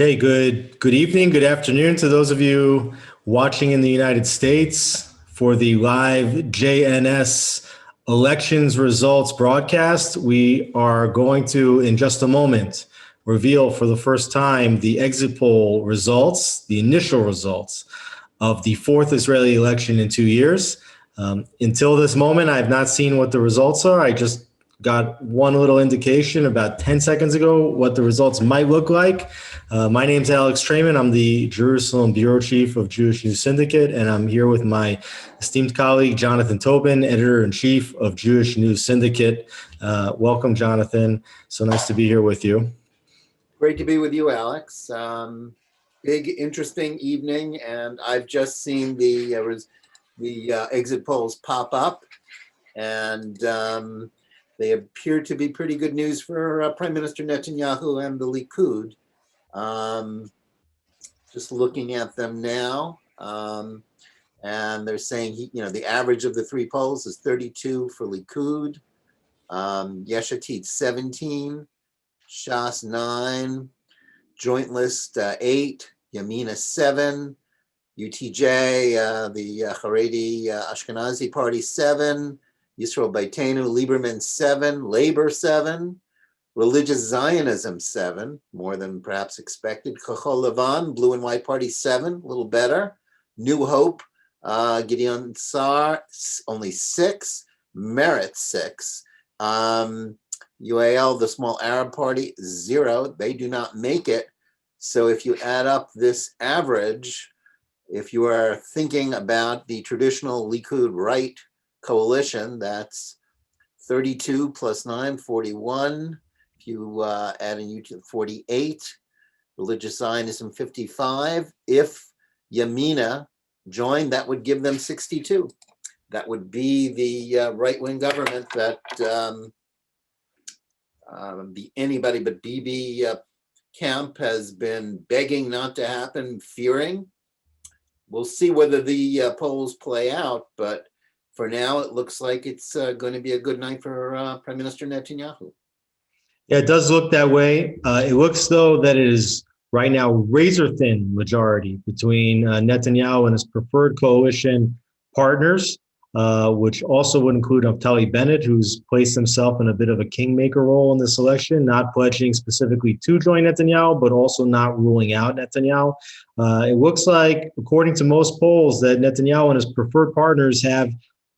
Okay, good evening, good afternoon to those of you watching in the United States for the live JNS elections results broadcast. We are going to, in just a moment, reveal for the first time the exit poll results, the initial results of the fourth Israeli election in 2 years. Until this moment, I have not seen what the results are. I just got one little indication about 10 seconds ago what the results might look like. My name's Alex Traiman. I'm the Jerusalem Bureau Chief of Jewish News Syndicate, and I'm here with my esteemed colleague, Jonathan Tobin, Editor-in-chief of Jewish News Syndicate. Welcome, Jonathan. So nice to be here with you. Great to be with you, Alex. Big, interesting evening, and I've just seen the exit polls pop up, and they appear to be pretty good news for Prime Minister Netanyahu and the Likud. Just looking at them now, and they're saying the average of the three polls is 32 for Likud, Yesh Atid 17, Shas 9, Joint List 8, Yamina 7, UTJ, the Haredi Ashkenazi Party 7, Yisrael Beitenu, Lieberman 7, Labor 7, Religious Zionism 7, more than perhaps expected. Kachol Levan, Blue and White Party 7, a little better. New Hope, Gideon Sar, only 6. Merit 6. UAL, the Small Arab Party, 0. They do not make it. So if you add up this average, if you are thinking about the traditional Likud right coalition, that's 32 plus 9, 41. If you add in 48, Religious Zionism 55. If Yamina joined, that would give them 62. That would be the right-wing government that the anybody but Bibi camp has been begging not to happen, fearing. We'll see whether the polls play out, but for now, it looks like it's going to be a good night for Prime Minister Netanyahu. Yeah, it does look that way. It looks, though, that it is right now razor-thin majority between Netanyahu and his preferred coalition partners, which also would include Naftali Bennett, who's placed himself in a bit of a kingmaker role in this election, not pledging specifically to join Netanyahu, but also not ruling out Netanyahu. It looks like, according to most polls, that Netanyahu and his preferred partners have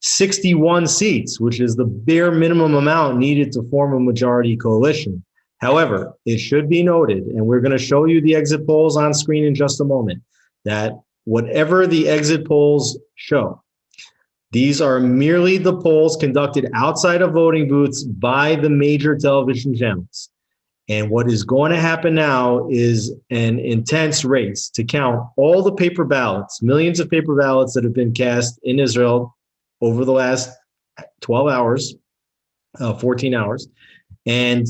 61 seats, which is the bare minimum amount needed to form a majority coalition. However, it should be noted, and we're going to show you the exit polls on screen in just a moment, that whatever the exit polls show, these are merely the polls conducted outside of voting booths by the major television channels. And what is going to happen now is an intense race to count all the paper ballots, millions of paper ballots that have been cast in Israel over the last 12 hours, 14 hours. And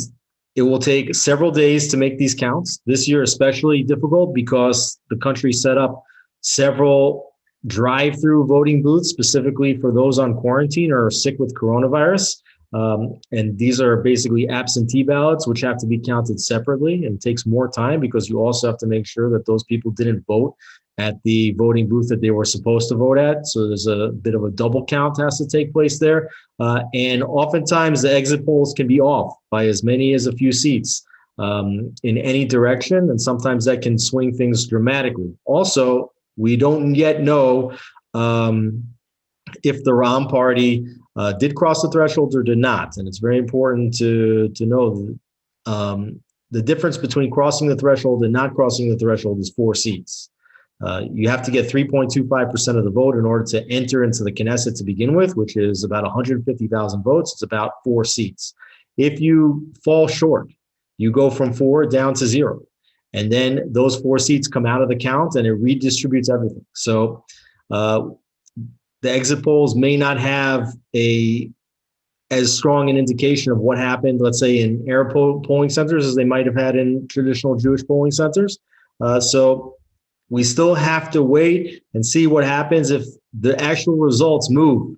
it will take several days to make these counts. This year especially difficult because the country set up several drive-through voting booths specifically for those on quarantine or sick with coronavirus. And these are basically absentee ballots, which have to be counted separately, and it takes more time because you also have to make sure that those people didn't vote at the voting booth that they were supposed to vote at. So there's a bit of a double count has to take place there. And oftentimes the exit polls can be off by as many as a few seats in any direction. And sometimes that can swing things dramatically. Also, we don't yet know if the Ram party did cross the threshold or did not. And it's very important to know the difference between crossing the threshold and not crossing the threshold is 4 seats. You have to get 3.25% of the vote in order to enter into the Knesset to begin with, which is about 150,000 votes. It's about 4 seats. If you fall short, you go from 4 down to 0. And then those 4 seats come out of the count and it redistributes everything. So the exit polls may not have as strong an indication of what happened, let's say, in Arab polling centers as they might have had in traditional Jewish polling centers. So we still have to wait and see what happens if the actual results move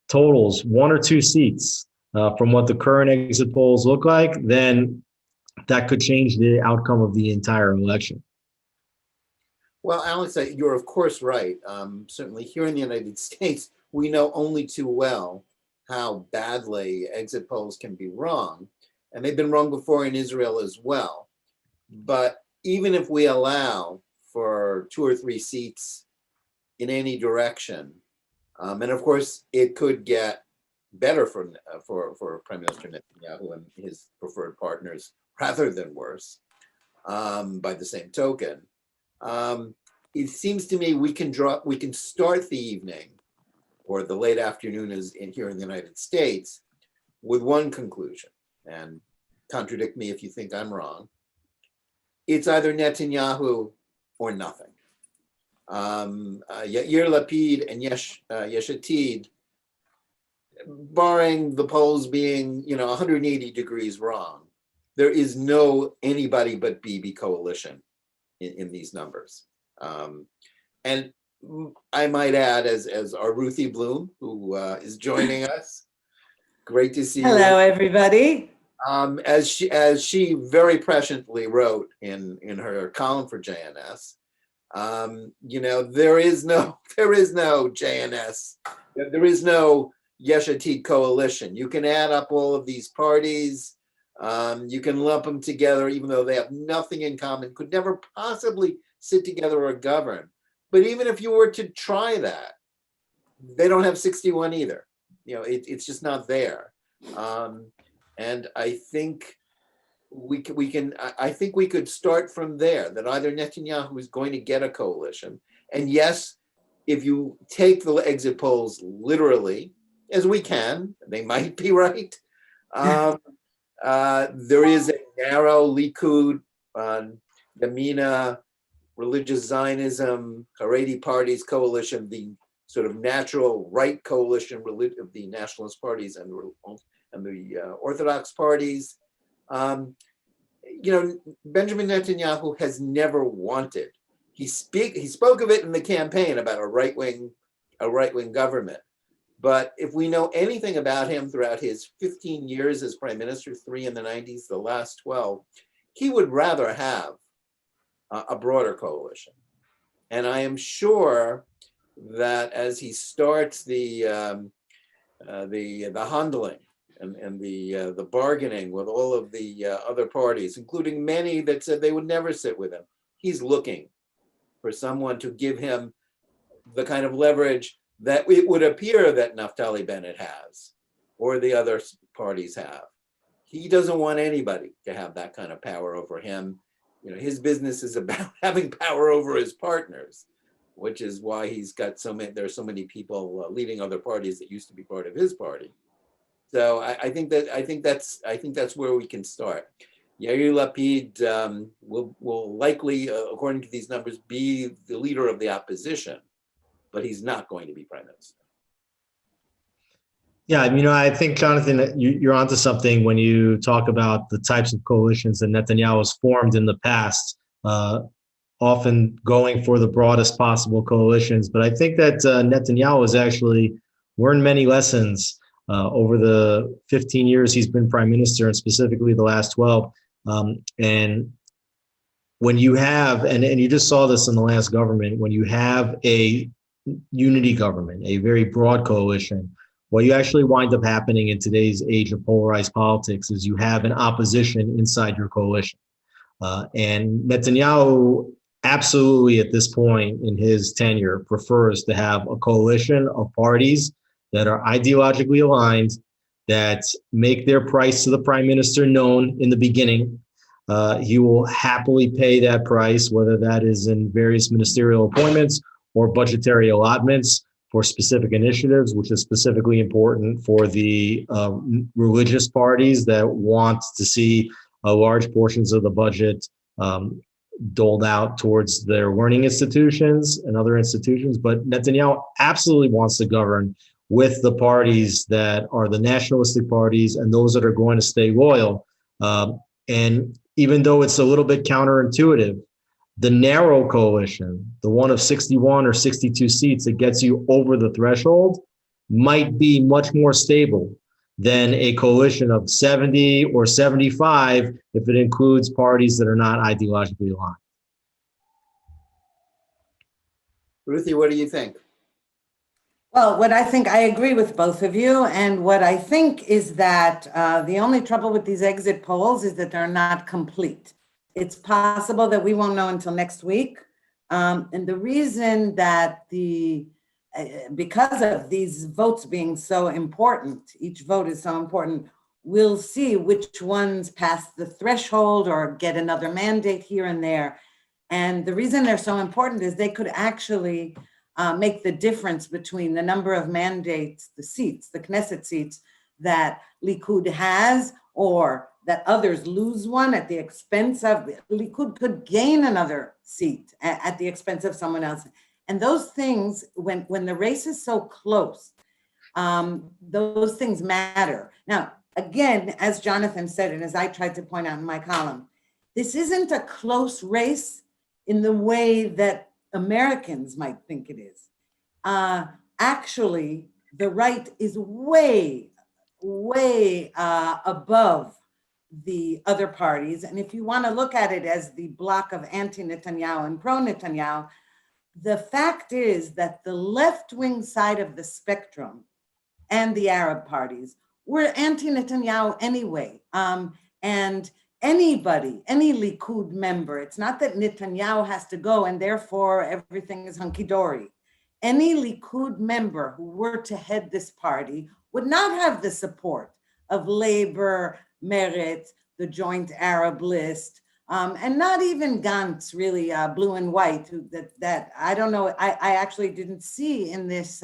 totals 1 or 2 seats from what the current exit polls look like. Then that could change the outcome of the entire election. Well, Alex, you're of course right. Certainly here in the United States, we know only too well how badly exit polls can be wrong. And they've been wrong before in Israel as well. But even if we allow for 2 or 3 seats in any direction, and of course it could get better for Prime Minister Netanyahu and his preferred partners rather than worse, by the same token, it seems to me we can start the evening or the late afternoon here in the United States with one conclusion, and contradict me if you think I'm wrong. It's either Netanyahu or nothing. Yair Lapid and Yesh Atid, barring the polls being 180 degrees wrong, there is no anybody but Bibi coalition in these numbers. And I might add, as our Ruthie Blum, who is joining us, great to see you. Hello, everybody. As she very presciently wrote in her column for JNS, there is no JNS, there is no Yesh Atid coalition. You can add up all of these parties, you can lump them together, even though they have nothing in common, could never possibly sit together or govern. But even if you were to try that, they don't have 61 either. It's just not there. And I think we could start from there, that either Netanyahu is going to get a coalition. And yes, if you take the exit polls literally, as we can, they might be right. There is a narrow Likud, Yamina, religious Zionism, Haredi parties coalition, the sort of natural right coalition of the nationalist parties and the Orthodox parties. Benjamin Netanyahu has never wanted. He spoke of it in the campaign about a right-wing government. But if we know anything about him throughout his 15 years as prime minister, 3 in the 90s, the last 12, he would rather have a broader coalition. And I am sure that as he starts the handling and the bargaining with all of the other parties, including many that said they would never sit with him, he's looking for someone to give him the kind of leverage that it would appear that Naftali Bennett has, or the other parties have. He doesn't want anybody to have that kind of power over him. His business is about having power over his partners, which is why he's got there are so many people leading other parties that used to be part of his party. So I think that's where we can start. Yair Lapid will likely, according to these numbers, be the leader of the opposition, but he's not going to be prime minister. Yeah, I think, Jonathan, you're onto something when you talk about the types of coalitions that Netanyahu has formed in the past, often going for the broadest possible coalitions. But I think that Netanyahu has actually learned many lessons over the 15 years he's been prime minister, and specifically the last 12. And when you have, and you just saw this in the last government, when you have a unity government, a very broad coalition, what you actually wind up happening in today's age of polarized politics is you have an opposition inside your coalition. And Netanyahu absolutely at this point in his tenure prefers to have a coalition of parties that are ideologically aligned, that make their price to the prime minister known in the beginning. He will happily pay that price, whether that is in various ministerial appointments or budgetary allotments for specific initiatives, which is specifically important for the religious parties that want to see large portions of the budget doled out towards their learning institutions and other institutions. But Netanyahu absolutely wants to govern with the parties that are the nationalistic parties and those that are going to stay loyal. And even though it's a little bit counterintuitive, the narrow coalition, the one of 61 or 62 seats that gets you over the threshold, might be much more stable than a coalition of 70 or 75 if it includes parties that are not ideologically aligned. Ruthie, what do you think? Well, what I think, I agree with both of you. And what I think is that the only trouble with these exit polls is that they're not complete. It's possible that we won't know until next week. And the reason that because of these votes being so important, each vote is so important, we'll see which ones pass the threshold or get another mandate here and there. And the reason they're so important is they could actually make the difference between the number of mandates, the seats, the Knesset seats that Likud has, or that others lose one at the expense of, Likud could gain another seat at the expense of someone else. And those things, when the race is so close, those things matter. Now, again, as Jonathan said, and as I tried to point out in my column, this isn't a close race in the way that Americans might think it is. Actually, the right is way above the other parties. And if you want to look at it as the block of anti-Netanyahu and pro-Netanyahu, the fact is that the left-wing side of the spectrum and the Arab parties were anti-Netanyahu anyway. And anybody, any Likud member, it's not that Netanyahu has to go and therefore everything is hunky-dory. Any Likud member who were to head this party would not have the support of Labor, Meretz, the Joint Arab List, and not even Gantz, really blue and white, that I don't know, I actually didn't see in this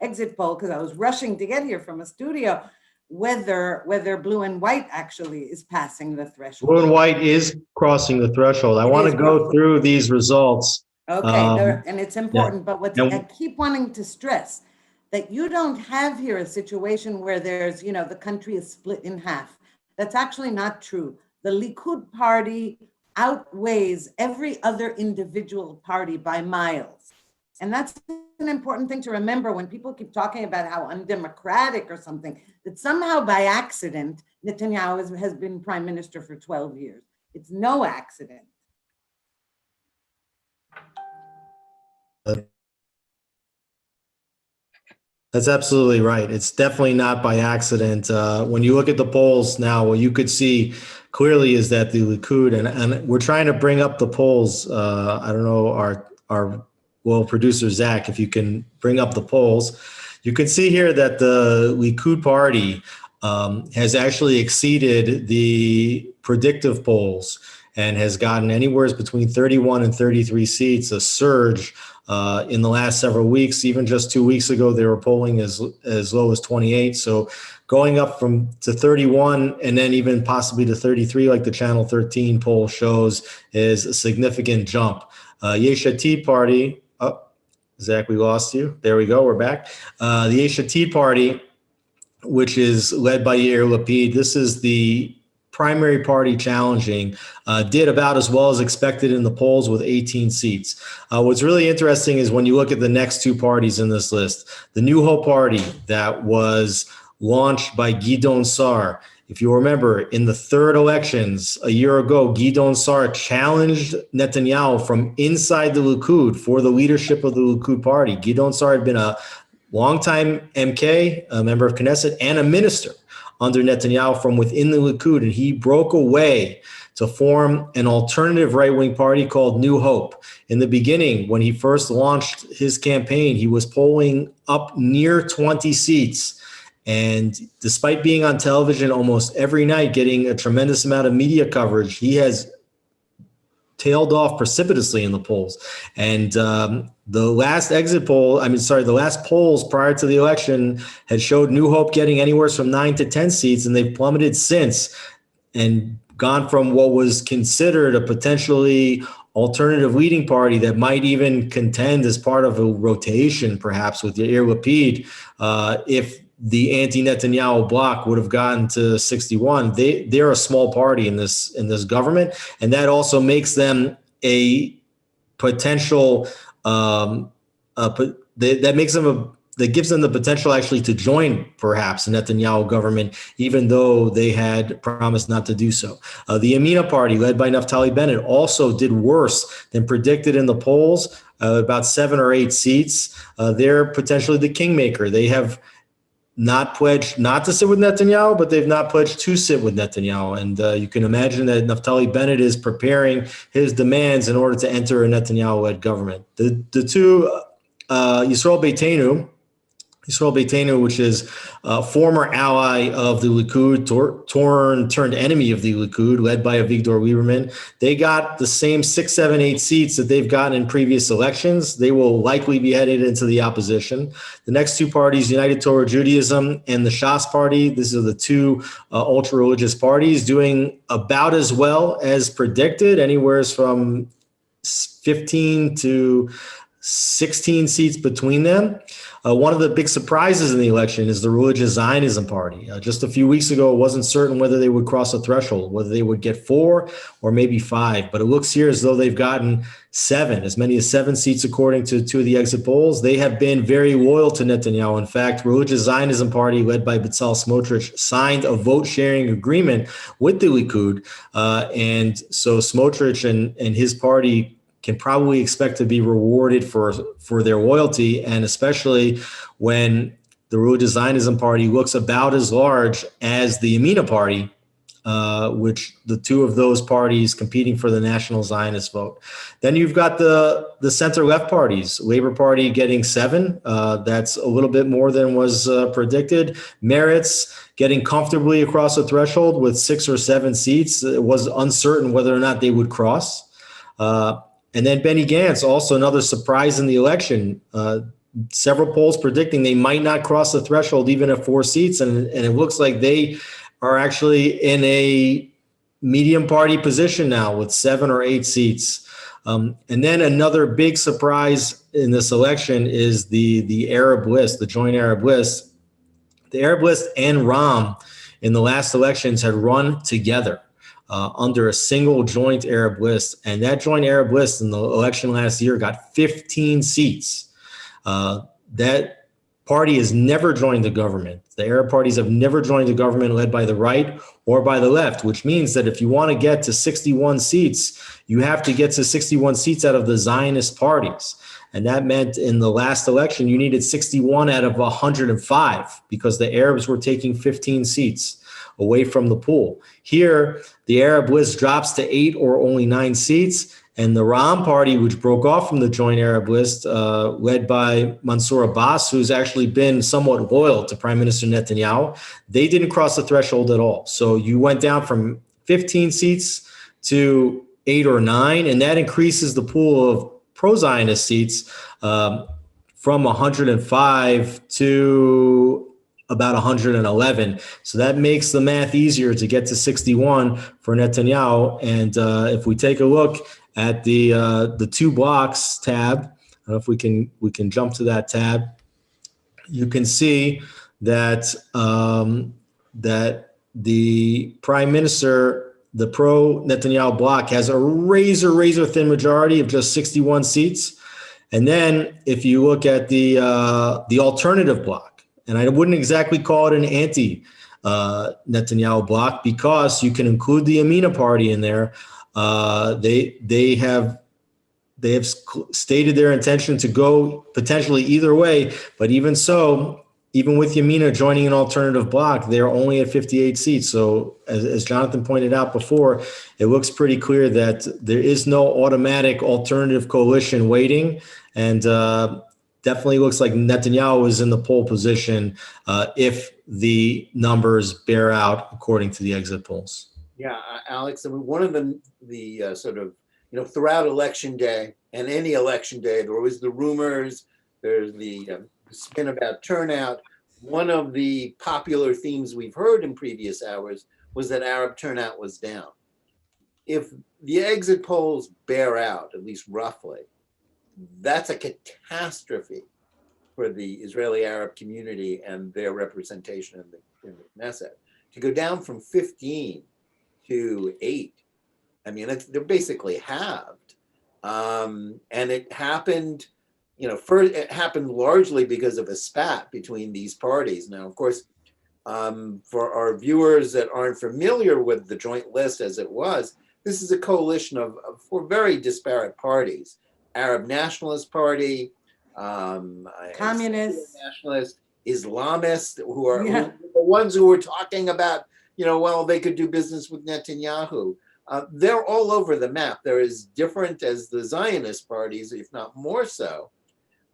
exit poll because I was rushing to get here from a studio, whether blue and white actually is passing the threshold. Blue and white is crossing the threshold. I want to go through these results. Okay, and it's important, yeah. But what I keep wanting to stress, that you don't have here a situation where there's, the country is split in half. That's actually not true. The Likud party outweighs every other individual party by miles. And that's an important thing to remember when people keep talking about how undemocratic or something, that somehow by accident, Netanyahu has been prime minister for 12 years. It's no accident. That's absolutely right. It's definitely not by accident. When you look at the polls now, what you could see clearly is that the Likud, and we're trying to bring up the polls. I don't know, our producer, Zach, if you can bring up the polls. You can see here that the Likud party has actually exceeded the predictive polls and has gotten anywhere between 31 and 33 seats, a surge in the last several weeks. Even just 2 weeks ago, they were polling as low as 28. So going up to 31 and then even possibly to 33, like the Channel 13 poll shows, is a significant jump. Yesh Atid party, Zach, we lost you. There we go, we're back. The Yesh Atid party, which is led by Yair Lapid, this is the primary party challenging, did about as well as expected in the polls with 18 seats. What's really interesting is when you look at the next two parties in this list, the New Hope Party that was launched by Gideon Sa'ar. If you remember, in the third elections a year ago, Gideon Sa'ar challenged Netanyahu from inside the Likud for the leadership of the Likud party. Gideon Sa'ar had been a longtime MK, a member of Knesset, and a minister under Netanyahu from within the Likud, and he broke away to form an alternative right-wing party called New Hope. In the beginning, when he first launched his campaign, he was polling up near 20 seats. And despite being on television almost every night, getting a tremendous amount of media coverage, he has tailed off precipitously in the polls. And the last the last polls prior to the election had showed New Hope getting anywhere from 9 to 10 seats, and they've plummeted since and gone from what was considered a potentially alternative leading party that might even contend as part of a rotation, perhaps, with Yair Lapid, if the anti-Netanyahu bloc would have gotten to 61. They're a small party in this government, and that also makes them a potential that makes them that gives them the potential actually to join perhaps the Netanyahu government, even though they had promised not to do so. The Yamina party, led by Naftali Bennett, also did worse than predicted in the polls, about 7 or 8 seats. They're potentially the kingmaker. They have not pledged not to sit with Netanyahu, but they've not pledged to sit with Netanyahu. And you can imagine that Naftali Bennett is preparing his demands in order to enter a Netanyahu-led government. The two, Yisrael Beitenu, which is a former ally of the Likud, turned enemy of the Likud, led by Avigdor Lieberman. They got the same 6, 7, 8 seats that they've gotten in previous elections. They will likely be headed into the opposition. The next two parties, United Torah Judaism and the Shas Party, these are the two ultra-religious parties, doing about as well as predicted, anywhere from 15 to 16 seats between them. One of the big surprises in the election is the religious Zionism party. Just a few weeks ago, it wasn't certain whether they would cross a threshold, whether they would get 4 or maybe 5. But it looks here as though they've gotten 7, as many as 7 seats according to 2 of the exit polls. They have been very loyal to Netanyahu. In fact, religious Zionism party led by Bezalel Smotrich signed a vote-sharing agreement with the Likud. And so Smotrich and his party can probably expect to be rewarded for their loyalty, and especially when the religious Zionism party looks about as large as the Yamina party, which the two of those parties competing for the national Zionist vote. Then you've got the center-left parties, Labor Party getting 7. That's a little bit more than was predicted. Meretz getting comfortably across the threshold with 6 or 7 seats. It was uncertain whether or not they would cross. And then Benny Gantz, also another surprise in the election. Several polls predicting they might not cross the threshold even at 4 seats. And it looks like they are actually in a medium party position now with 7 or 8 seats. And then another big surprise in this election is the Arab list, the joint Arab list. The Arab list and Ram in the last elections had run together. Under a single joint Arab list. And that joint Arab list in the election last year got 15 seats. That party has never joined the government. The Arab parties have never joined the government led by the right or by the left, which means that if you want to get to 61 seats, you have to get to 61 seats out of the Zionist parties. And that meant in the last election, you needed 61 out of 105 because the Arabs were taking 15 seats away from the pool. Here, the Arab list drops to 8 or only 9 seats, and the Ram party, which broke off from the joint Arab list, led by Mansour Abbas, who's actually been somewhat loyal to Prime Minister Netanyahu, they didn't cross the threshold at all. So you went down from 15 seats to 8 or 9, and that increases the pool of pro-Zionist seats from 105 to about 111. So that makes the math easier to get to 61 for Netanyahu. And if we take a look at the 2 blocks tab, I don't know if we can jump to that tab. You can see that that the Prime Minister, the pro-Netanyahu bloc, has a razor thin majority of just 61 seats. And then if you look at the alternative bloc, and I wouldn't exactly call it an anti-Netanyahu bloc because you can include the Yamina party in there. They have stated their intention to go potentially either way, but even so, even with Yamina joining an alternative bloc, they're only at 58 seats. So as Jonathan pointed out before, it looks pretty clear that there is no automatic alternative coalition waiting, and definitely looks like Netanyahu is in the pole position if the numbers bear out according to the exit polls. Yeah, Alex, I mean, one of the sort of, throughout election day and any election day, there are always the rumors, there's the spin about turnout. One of the popular themes we've heard in previous hours was that Arab turnout was down. If the exit polls bear out, at least roughly, that's a catastrophe for the Israeli Arab community and their representation in the Knesset. To go down from 15 to 8, I mean, they're basically halved. And it happened, first it happened largely because of a spat between these parties. Now, of course, for our viewers that aren't familiar with the Joint List as it was, this is a coalition of four very disparate parties: Arab Nationalist Party, Communists. Nationalist, Islamists, who are Yeah. the ones who were talking about, well, they could do business with Netanyahu. They're all over the map. They're as different as the Zionist parties, if not more so.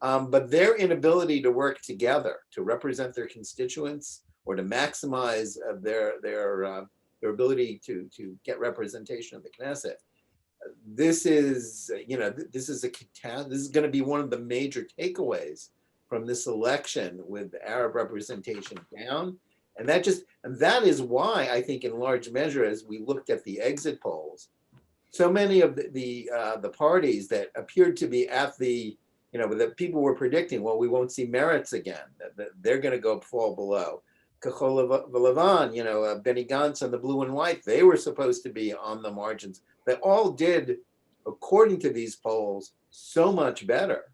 But their inability to work together to represent their constituents or to maximize their ability to get representation in the Knesset. This is going to be one of the major takeaways from this election, with Arab representation down. And that is why I think, in large measure, as we looked at the exit polls, so many of the parties that appeared to be at the, that people were predicting, well, we won't see Meretz again, that they're going to fall below. Kachol V'Levan, Benny Gantz and the Blue and White, they were supposed to be on the margins. They all did, according to these polls, so much better,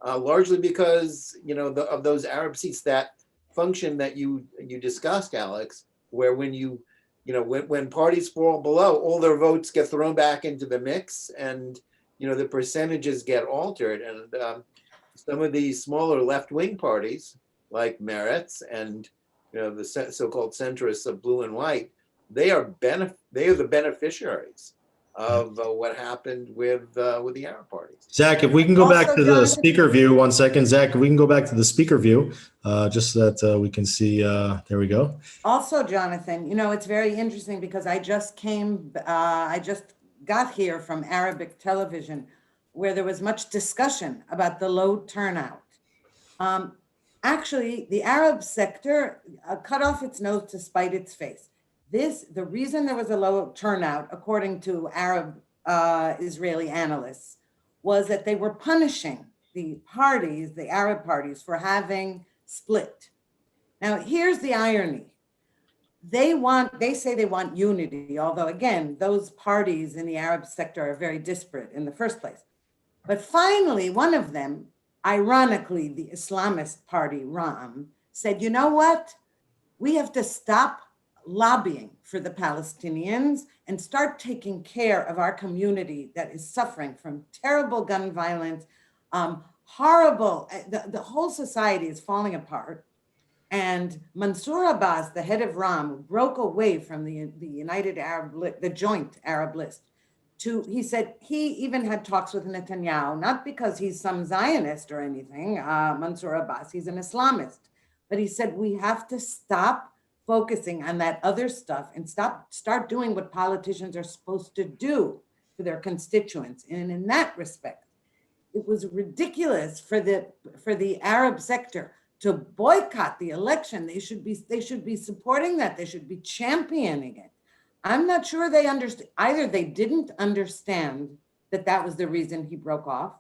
largely because, of those Arab seats that function that you discussed, Alex, where when parties fall below, all their votes get thrown back into the mix, and the percentages get altered. And some of these smaller left-wing parties, like Meretz and the so-called centrists of Blue and White, they are the beneficiaries of what happened with the Arab parties. Zach, if we can go Also, back to the Jonathan- speaker view, 1 second. Zach, if we can go back to the speaker view, just so that we can see. There we go. Also, Jonathan, it's very interesting because I just got here from Arabic television, where there was much discussion about the low turnout. Actually, the Arab sector cut off its nose to spite its face. The reason there was a low turnout, according to Arab Israeli analysts, was that they were punishing the Arab parties, for having split. Now, here's the irony. They say they want unity, although again, those parties in the Arab sector are very disparate in the first place. But finally, one of them, ironically, the Islamist party, Ram, said, you know what? We have to stop lobbying for the Palestinians and start taking care of our community that is suffering from terrible gun violence, horrible, the whole society is falling apart. And Mansour Abbas, the head of Ram, broke away from the joint Arab list. He said he even had talks with Netanyahu, not because he's some Zionist or anything, Mansour Abbas, he's an Islamist. But he said, we have to stop focusing on that other stuff and start doing what politicians are supposed to do for their constituents. And in that respect, it was ridiculous for the Arab sector to boycott the election. They should be supporting that. They should be championing it. I'm not sure they understand. Either they didn't understand that was the reason he broke off,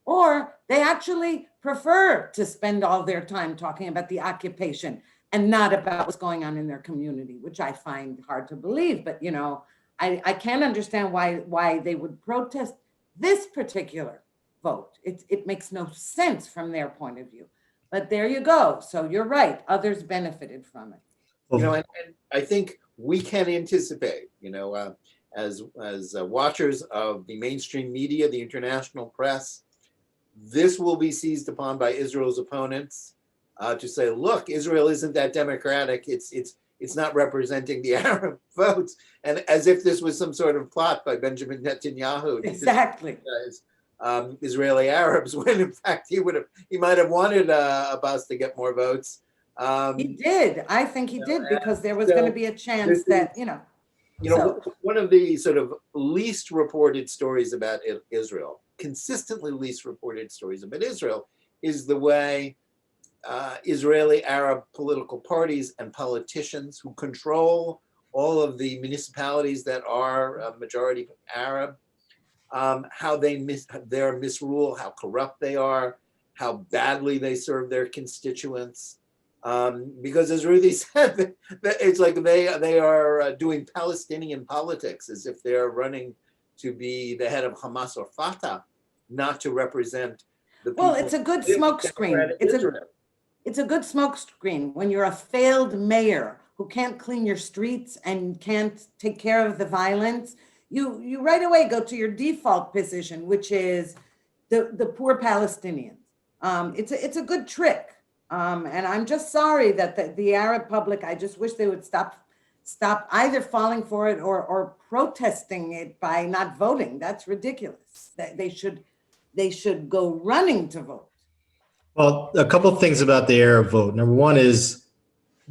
or they actually prefer to spend all their time talking about the occupation and not about what's going on in their community, which I find hard to believe. But I can't understand why they would protest this particular vote. It makes no sense from their point of view. But there you go. So you're right. Others benefited from it. And I think we can anticipate, as watchers of the mainstream media, the international press, this will be seized upon by Israel's opponents to say, look, Israel isn't that democratic. It's not representing the Arab votes. And as if this was some sort of plot by Benjamin Netanyahu. Exactly. Israeli Arabs, when in fact he might have wanted Abbas to get more votes. He did. I think he did, because there was going to be a chance that, one of the sort of least reported stories about Israel, consistently least reported stories about Israel, is the way Israeli Arab political parties and politicians who control all of the municipalities that are majority Arab, how their misrule, how corrupt they are, how badly they serve their constituents. Because as Ruthie said, it's like they are doing Palestinian politics as if they're running to be the head of Hamas or Fatah, not to represent Well, it's a good smokescreen. It's a good smoke screen when you're a failed mayor who can't clean your streets and can't take care of the violence. You right away go to your default position, which is the poor Palestinians. It's a good trick. And I'm just sorry that the Arab public, I just wish they would stop either falling for it or protesting it by not voting. That's ridiculous. They should go running to vote. Well, a couple of things about the Arab vote. Number one is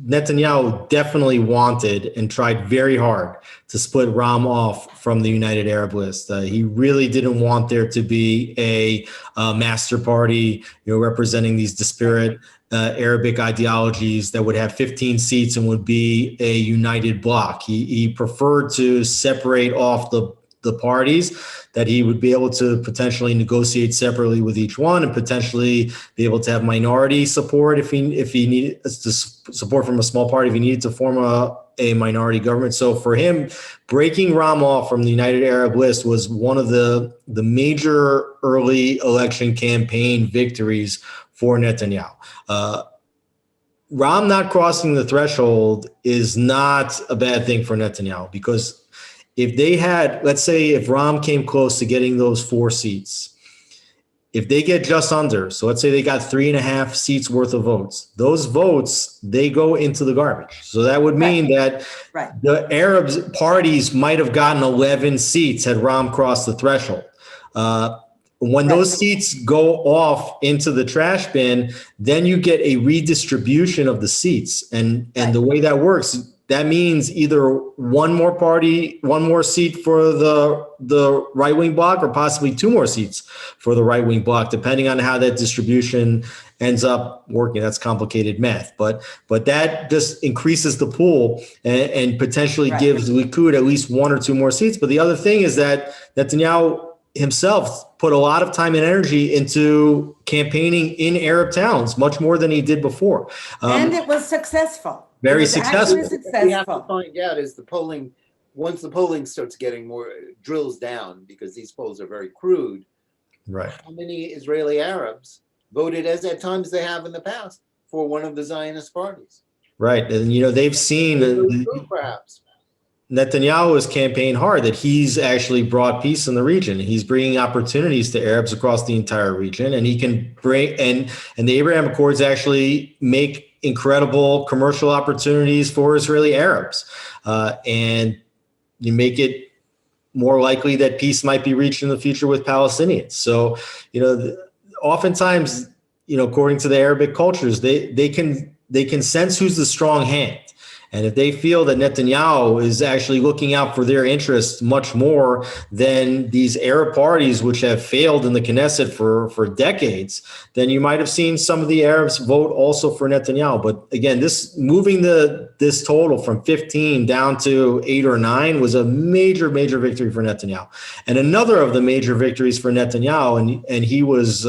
Netanyahu definitely wanted and tried very hard to split Ram off from the United Arab List. He really didn't want there to be a master party, representing these disparate Arabic ideologies that would have 15 seats and would be a united bloc. He preferred to separate off the parties, that he would be able to potentially negotiate separately with each one and potentially be able to have minority support if he needed to support from a small party, if he needed to form a minority government. So for him, breaking Ram off from the United Arab List was one of the major early election campaign victories for Netanyahu. Ram not crossing the threshold is not a bad thing for Netanyahu, because if they had, let's say if Ram came close to getting those 4 seats, if they get just under, so let's say they got 3.5 seats worth of votes, those votes, they go into the garbage. So that would mean that the Arab parties might have gotten 11 seats had Ram crossed the threshold. When those seats go off into the trash bin, then you get a redistribution of the seats. And the way that works, that means either one more seat for the right-wing bloc, or possibly 2 more seats for the right-wing bloc, depending on how that distribution ends up working. That's complicated math, but that just increases the pool and potentially gives Likud at least 1 or 2 more seats. But the other thing is that Netanyahu himself put a lot of time and energy into campaigning in Arab towns, much more than he did before. And it was successful. Very successful. What we have to find out is the polling, once the polling starts getting more, drills down, because these polls are very crude. Right. How many Israeli Arabs voted, as at times they have in the past, for one of the Zionist parties? Right. And, they've seen perhaps Netanyahu has campaigned hard that he's actually brought peace in the region. He's bringing opportunities to Arabs across the entire region, and he can bring, and the Abraham Accords actually make incredible commercial opportunities for Israeli Arabs. And you make it more likely that peace might be reached in the future with Palestinians. So, oftentimes, according to the Arabic cultures, they can sense who's the strong hand. And if they feel that Netanyahu is actually looking out for their interests much more than these Arab parties, which have failed in the Knesset for decades, then you might have seen some of the Arabs vote also for Netanyahu. But again, moving this total from 15 down to 8 or 9 was a major, major victory for Netanyahu. And another of the major victories for Netanyahu, and he was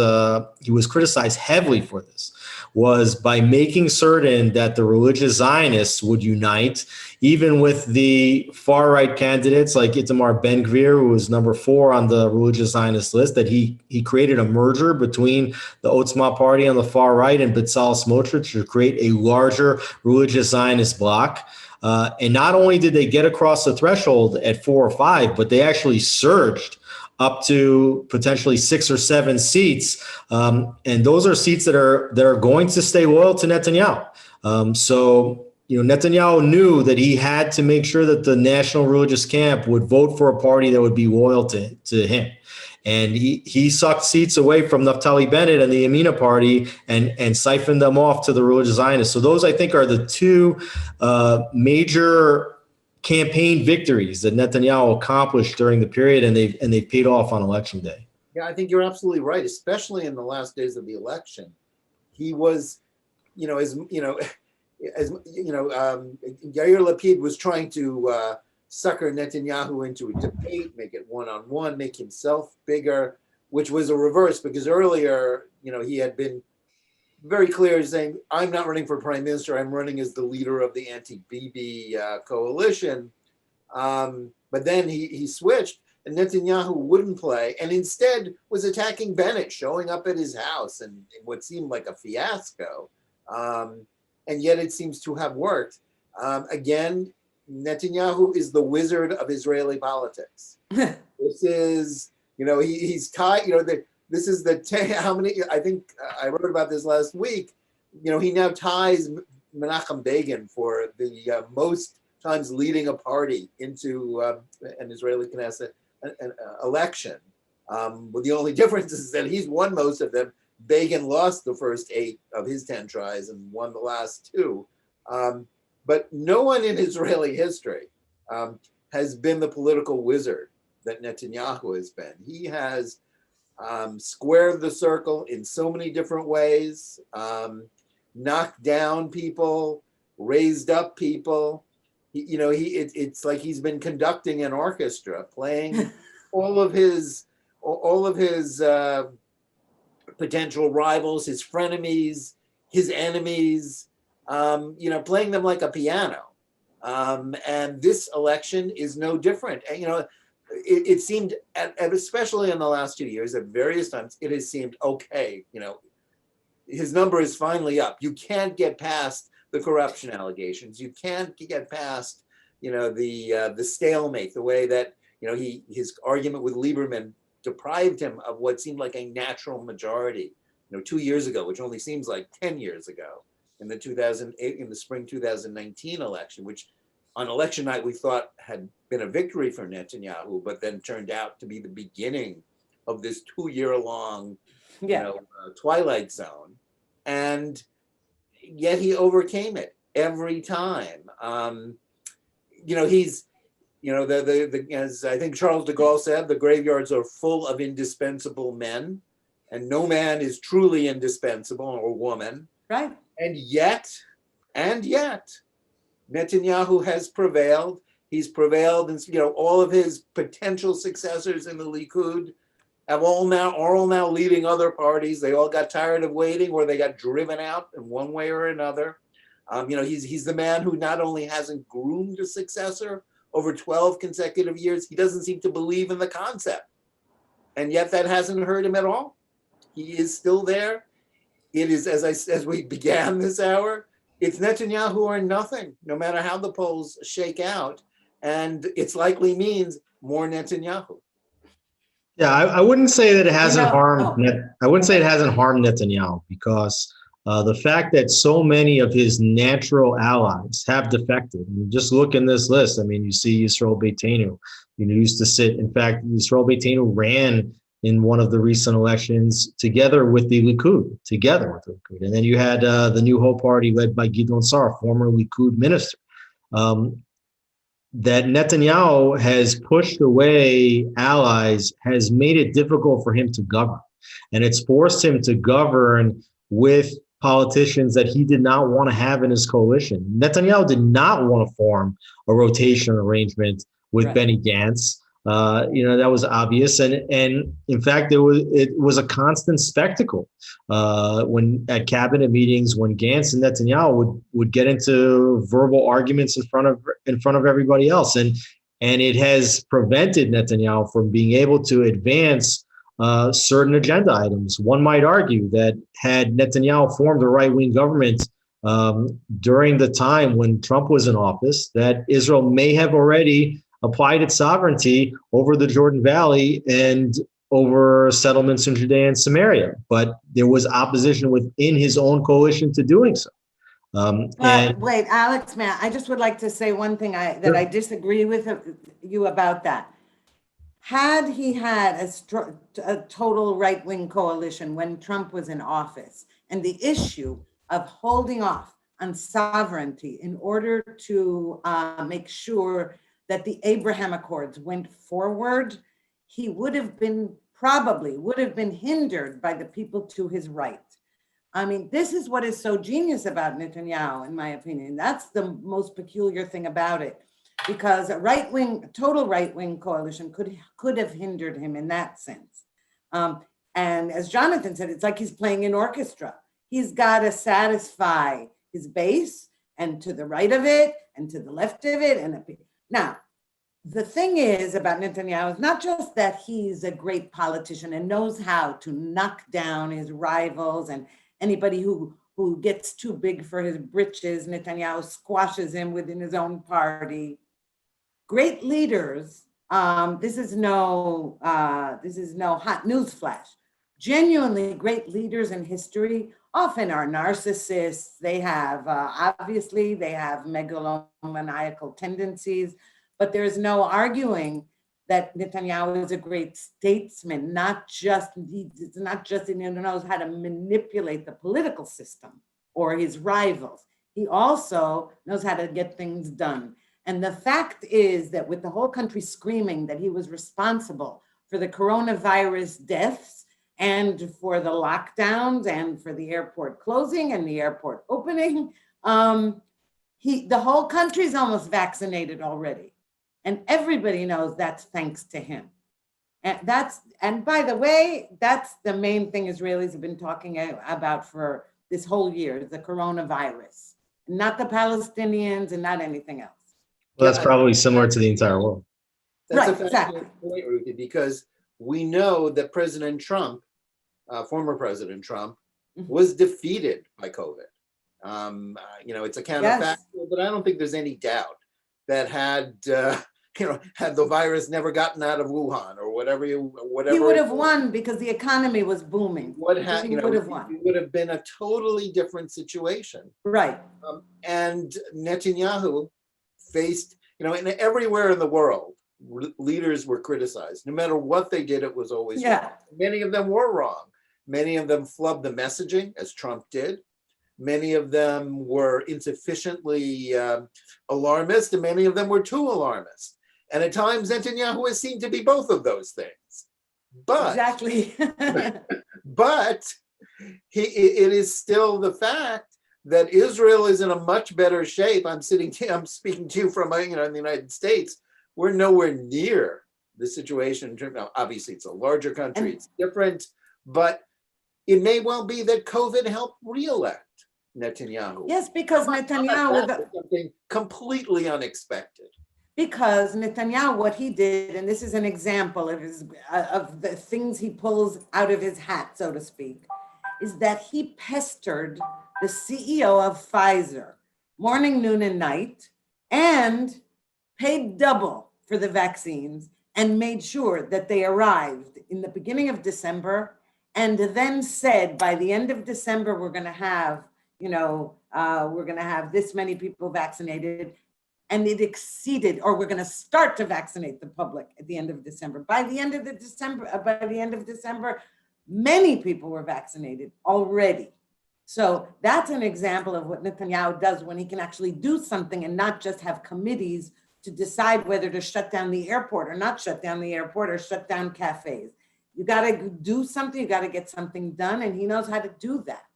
criticized heavily for this, was by making certain that the religious Zionists would unite, even with the far-right candidates like Itamar Ben-Gvir, who was number 4 on the religious Zionist list, that he created a merger between the Otzma party on the far right and Bezalel Smotrich to create a larger religious Zionist bloc. And not only did they get across the threshold at 4 or 5, but they actually surged up to potentially 6 or 7 seats. And those are seats that are going to stay loyal to Netanyahu. So Netanyahu knew that he had to make sure that the national religious camp would vote for a party that would be loyal to him. And he sucked seats away from Naftali Bennett and the Yamina party and siphoned them off to the religious Zionists. So those, I think, are the 2 major campaign victories that Netanyahu accomplished during the period, and they've paid off on election day. Yeah, I think you're absolutely right, especially in the last days of the election. He was, Yair Lapid was trying to sucker Netanyahu into a debate, make it one-on-one, make himself bigger, which was a reverse, because earlier, he had been very clear, saying, I'm not running for prime minister, I'm running as the leader of the anti-Bibi coalition. But then he switched. and Netanyahu wouldn't play, and instead was attacking Bennett, showing up at his house, and what seemed like a fiasco. And yet it seems to have worked. Again, Netanyahu is the wizard of Israeli politics. This is, he's tied, this is how many, I think I wrote about this last week, he now ties Menachem Begin for the most times leading a party into an Israeli Knesset election. But the only difference is that he's won most of them. Begin lost the first 8 of his 10 tries and won the last 2. But no one in Israeli history has been the political wizard that Netanyahu has been. He has squared the circle in so many different ways, knocked down people, raised up people. It's like he's been conducting an orchestra, playing all of his potential rivals, his frenemies, his enemies, playing them like a piano. And this election is no different. And, it seemed, especially in the last 2 years, at various times, it has seemed okay. His number is finally up. You can't get past the corruption allegations. You can't get past, the stalemate, the way that, his argument with Lieberman deprived him of what seemed like a natural majority, 2 years ago, which only seems like 10 years ago, in the spring 2019 election, which on election night we thought had been a victory for Netanyahu, but then turned out to be the beginning of this 2-year-long, twilight zone, and yet he overcame it every time. He's, as I think Charles de Gaulle said, the graveyards are full of indispensable men, and no man is truly indispensable, or woman. Right. And yet, Netanyahu has prevailed. He's prevailed, and all of his potential successors in the Likud are all now leading other parties. They all got tired of waiting, or they got driven out in one way or another. He's the man who not only hasn't groomed a successor over 12 consecutive years, he doesn't seem to believe in the concept, and yet that hasn't hurt him at all. He is still there. It is, as we began this hour, it's Netanyahu or nothing, no matter how the polls shake out, and it's likely means more Netanyahu. Yeah, I wouldn't say that it hasn't harmed. I wouldn't say it hasn't harmed Netanyahu, because the fact that so many of his natural allies have defected. And just look in this list. I mean, you see Yisrael Beitenu, used to sit. In fact, Yisrael Beitenu ran in one of the recent elections together with the Likud, And then you had the New Hope Party led by Gideon Sa'ar, former Likud minister. That Netanyahu has pushed away allies has made it difficult for him to govern. And it's forced him to govern with politicians that he did not want to have in his coalition. Netanyahu did not want to form a rotation arrangement with Benny Gantz. That was obvious, and in fact, it was a constant spectacle when at cabinet meetings, when Gantz and Netanyahu would get into verbal arguments in front of everybody else, and it has prevented Netanyahu from being able to advance certain agenda items. One might argue that had Netanyahu formed a right-wing government during the time when Trump was in office, that Israel may have already applied its sovereignty over the Jordan Valley and over settlements in Judea and Samaria. But there was opposition within his own coalition to doing so. Wait, Alex, man, I just would like to say one thing that I disagree with you about that. Had he had a total right-wing coalition when Trump was in office, and the issue of holding off on sovereignty in order to make sure that the Abraham Accords went forward, he probably would have been hindered by the people to his right. I mean, this is what is so genius about Netanyahu, in my opinion. That's the most peculiar thing about it, because a total right-wing coalition could have hindered him in that sense. And as Jonathan said, it's like he's playing an orchestra. He's got to satisfy his base, and to the right of it, and to the left of it, Now, the thing is about Netanyahu is not just that he's a great politician and knows how to knock down his rivals and anybody who gets too big for his britches. Netanyahu squashes him within his own party. Great leaders, this is no hot news flash. Genuinely great leaders in history often are narcissists. They have, obviously, they have megalomaniacal tendencies, but there's no arguing that Netanyahu is a great statesman, not just he knows how to manipulate the political system or his rivals. He also knows how to get things done. And the fact is that with the whole country screaming that he was responsible for the coronavirus deaths and for the lockdowns and for the airport closing and the airport opening, the whole country's almost vaccinated already. And everybody knows that's thanks to him. And by the way, that's the main thing Israelis have been talking about for this whole year, the coronavirus, not the Palestinians and not anything else. Well, that's probably similar to the entire world. That's Right, exactly. Point, Ruthie, because we know that President Trump, former President Trump, was defeated by COVID. It's a counterfactual, but I don't think there's any doubt that had the virus never gotten out of Wuhan or whatever, he would have won because the economy was booming. Would have won. It would have been a totally different situation. Right. And Netanyahu faced, and everywhere in the world, leaders were criticized. No matter what they did, it was always wrong. Many of them were wrong. Many of them flubbed the messaging, as Trump did. Many of them were insufficiently alarmist, and many of them were too alarmist. And at times, Netanyahu is seen to be both of those things. But exactly. but it is still the fact that Israel is in a much better shape. I'm speaking to you from in the United States. We're nowhere near the situation. Now, obviously, it's a larger country. It's different, but it may well be that COVID helped re-elect Netanyahu. Yes, because Netanyahu was something completely unexpected. Because Netanyahu, what he did, and this is an example of the things he pulls out of his hat, so to speak, is that he pestered the CEO of Pfizer morning, noon, and night, and paid double for the vaccines and made sure that they arrived in the beginning of December, and then said by the end of December we're going to have this many people vaccinated. And it exceeded, or we're going to start to vaccinate the public at the end of December. By the end of December, many people were vaccinated already. So that's an example of what Netanyahu does when he can actually do something and not just have committees to decide whether to shut down the airport or not shut down the airport or shut down cafes. You got to do something, you got to get something done, and he knows how to do that.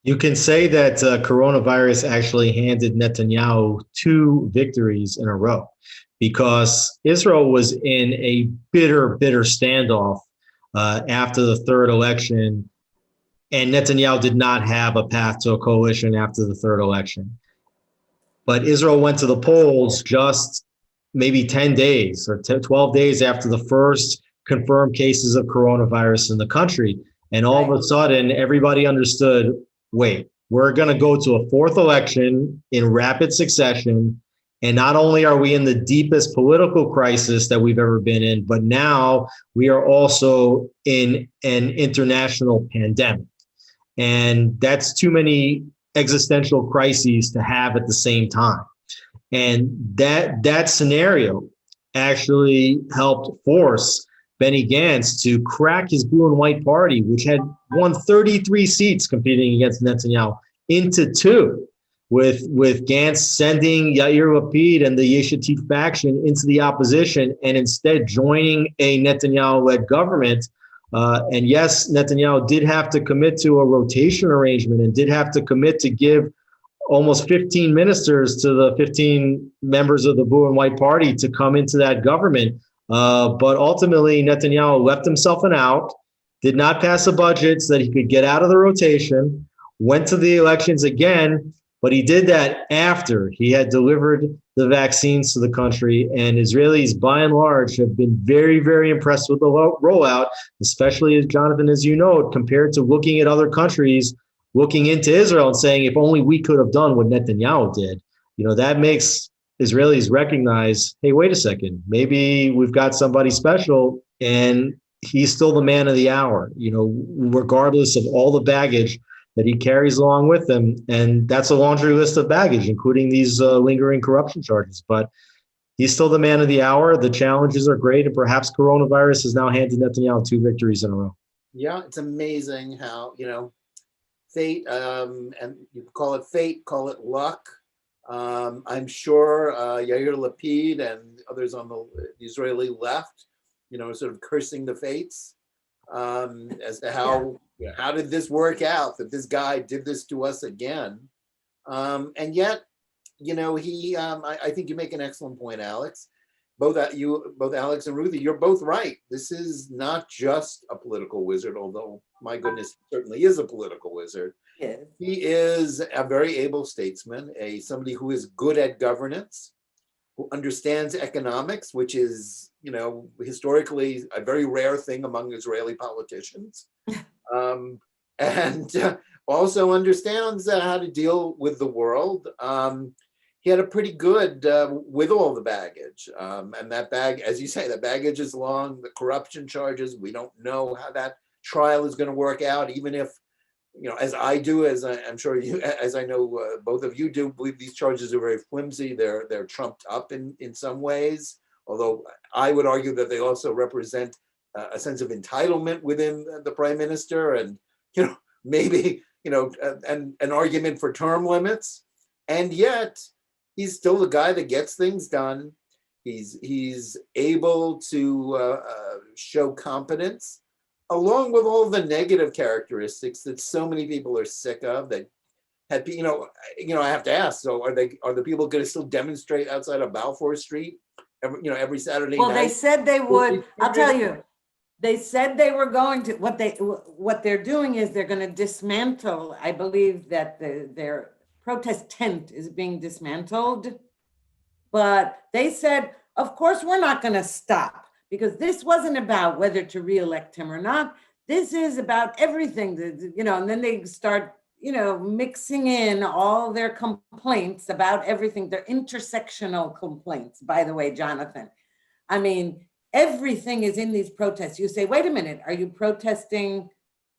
You can say that coronavirus actually handed Netanyahu 2 victories in a row, because Israel was in a bitter standoff after the third election, and Netanyahu did not have a path to a coalition after the third election. But Israel went to the polls just maybe 10 days or 12 days after the first confirmed cases of coronavirus in the country. And all of a sudden, everybody understood, wait, we're going to go to a 4th election in rapid succession. And not only are we in the deepest political crisis that we've ever been in, but now we are also in an international pandemic. And that's too many existential crises to have at the same time. And that scenario actually helped force Benny Gantz to crack his blue and white party, which had won 33 seats competing against Netanyahu, into 2, with Gantz sending Yair Lapid and the Yesh Atid faction into the opposition and instead joining a Netanyahu-led government. And yes, Netanyahu did have to commit to a rotation arrangement and did have to commit to give almost 15 ministers to the 15 members of the blue and white party to come into that government. But ultimately, Netanyahu left himself an out, did not pass a budget so that he could get out of the rotation, went to the elections again, But he did that after he had delivered the vaccines to the country, and Israelis, by and large, have been very, very impressed with the rollout, especially, as Jonathan, as you know, compared to looking at other countries, looking into Israel and saying, if only we could have done what Netanyahu did. That makes Israelis recognize, hey, wait a second, maybe we've got somebody special, and he's still the man of the hour, regardless of all the baggage that he carries along with him. And that's a laundry list of baggage, including these lingering corruption charges. But he's still the man of the hour. The challenges are great. And perhaps coronavirus has now handed Netanyahu 2 victories in a row. Yeah, it's amazing how, fate, and you call it fate, call it luck. I'm sure Yair Lapid and others on the Israeli left, sort of cursing the fates as to how did this work out, that this guy did this to us again. And yet, I think you make an excellent point, Alex. Both Alex and Ruthie, you're both right. This is not just a political wizard, although my goodness, he certainly is a political wizard. Yes. He is a very able statesman, somebody who is good at governance, who understands economics, which is, historically a very rare thing among Israeli politicians, and also understands how to deal with the world. He had a pretty good, with all the baggage, and that as you say, the baggage is long, the corruption charges, we don't know how that trial is going to work out, even if, as I do, as I'm sure you, as I know both of you do, believe these charges are very flimsy. They're trumped up in some ways, although I would argue that they also represent a sense of entitlement within the prime minister, and maybe an argument for term limits. And yet he's still the guy that gets things done. He's able to show competence, along with all the negative characteristics that so many people are sick of. That had, I have to ask. So are the people going to still demonstrate outside of Balfour Street every Saturday night? Well, they said they would. I'll tell you, they said they were going to. What they're doing is they're going to dismantle. I believe that their protest tent is being dismantled, but they said, of course, we're not going to stop, because this wasn't about whether to reelect him or not. This is about everything, and then they start, mixing in all their complaints about everything. They're intersectional complaints, by the way, Jonathan. I mean, everything is in these protests. You say, wait a minute, are you protesting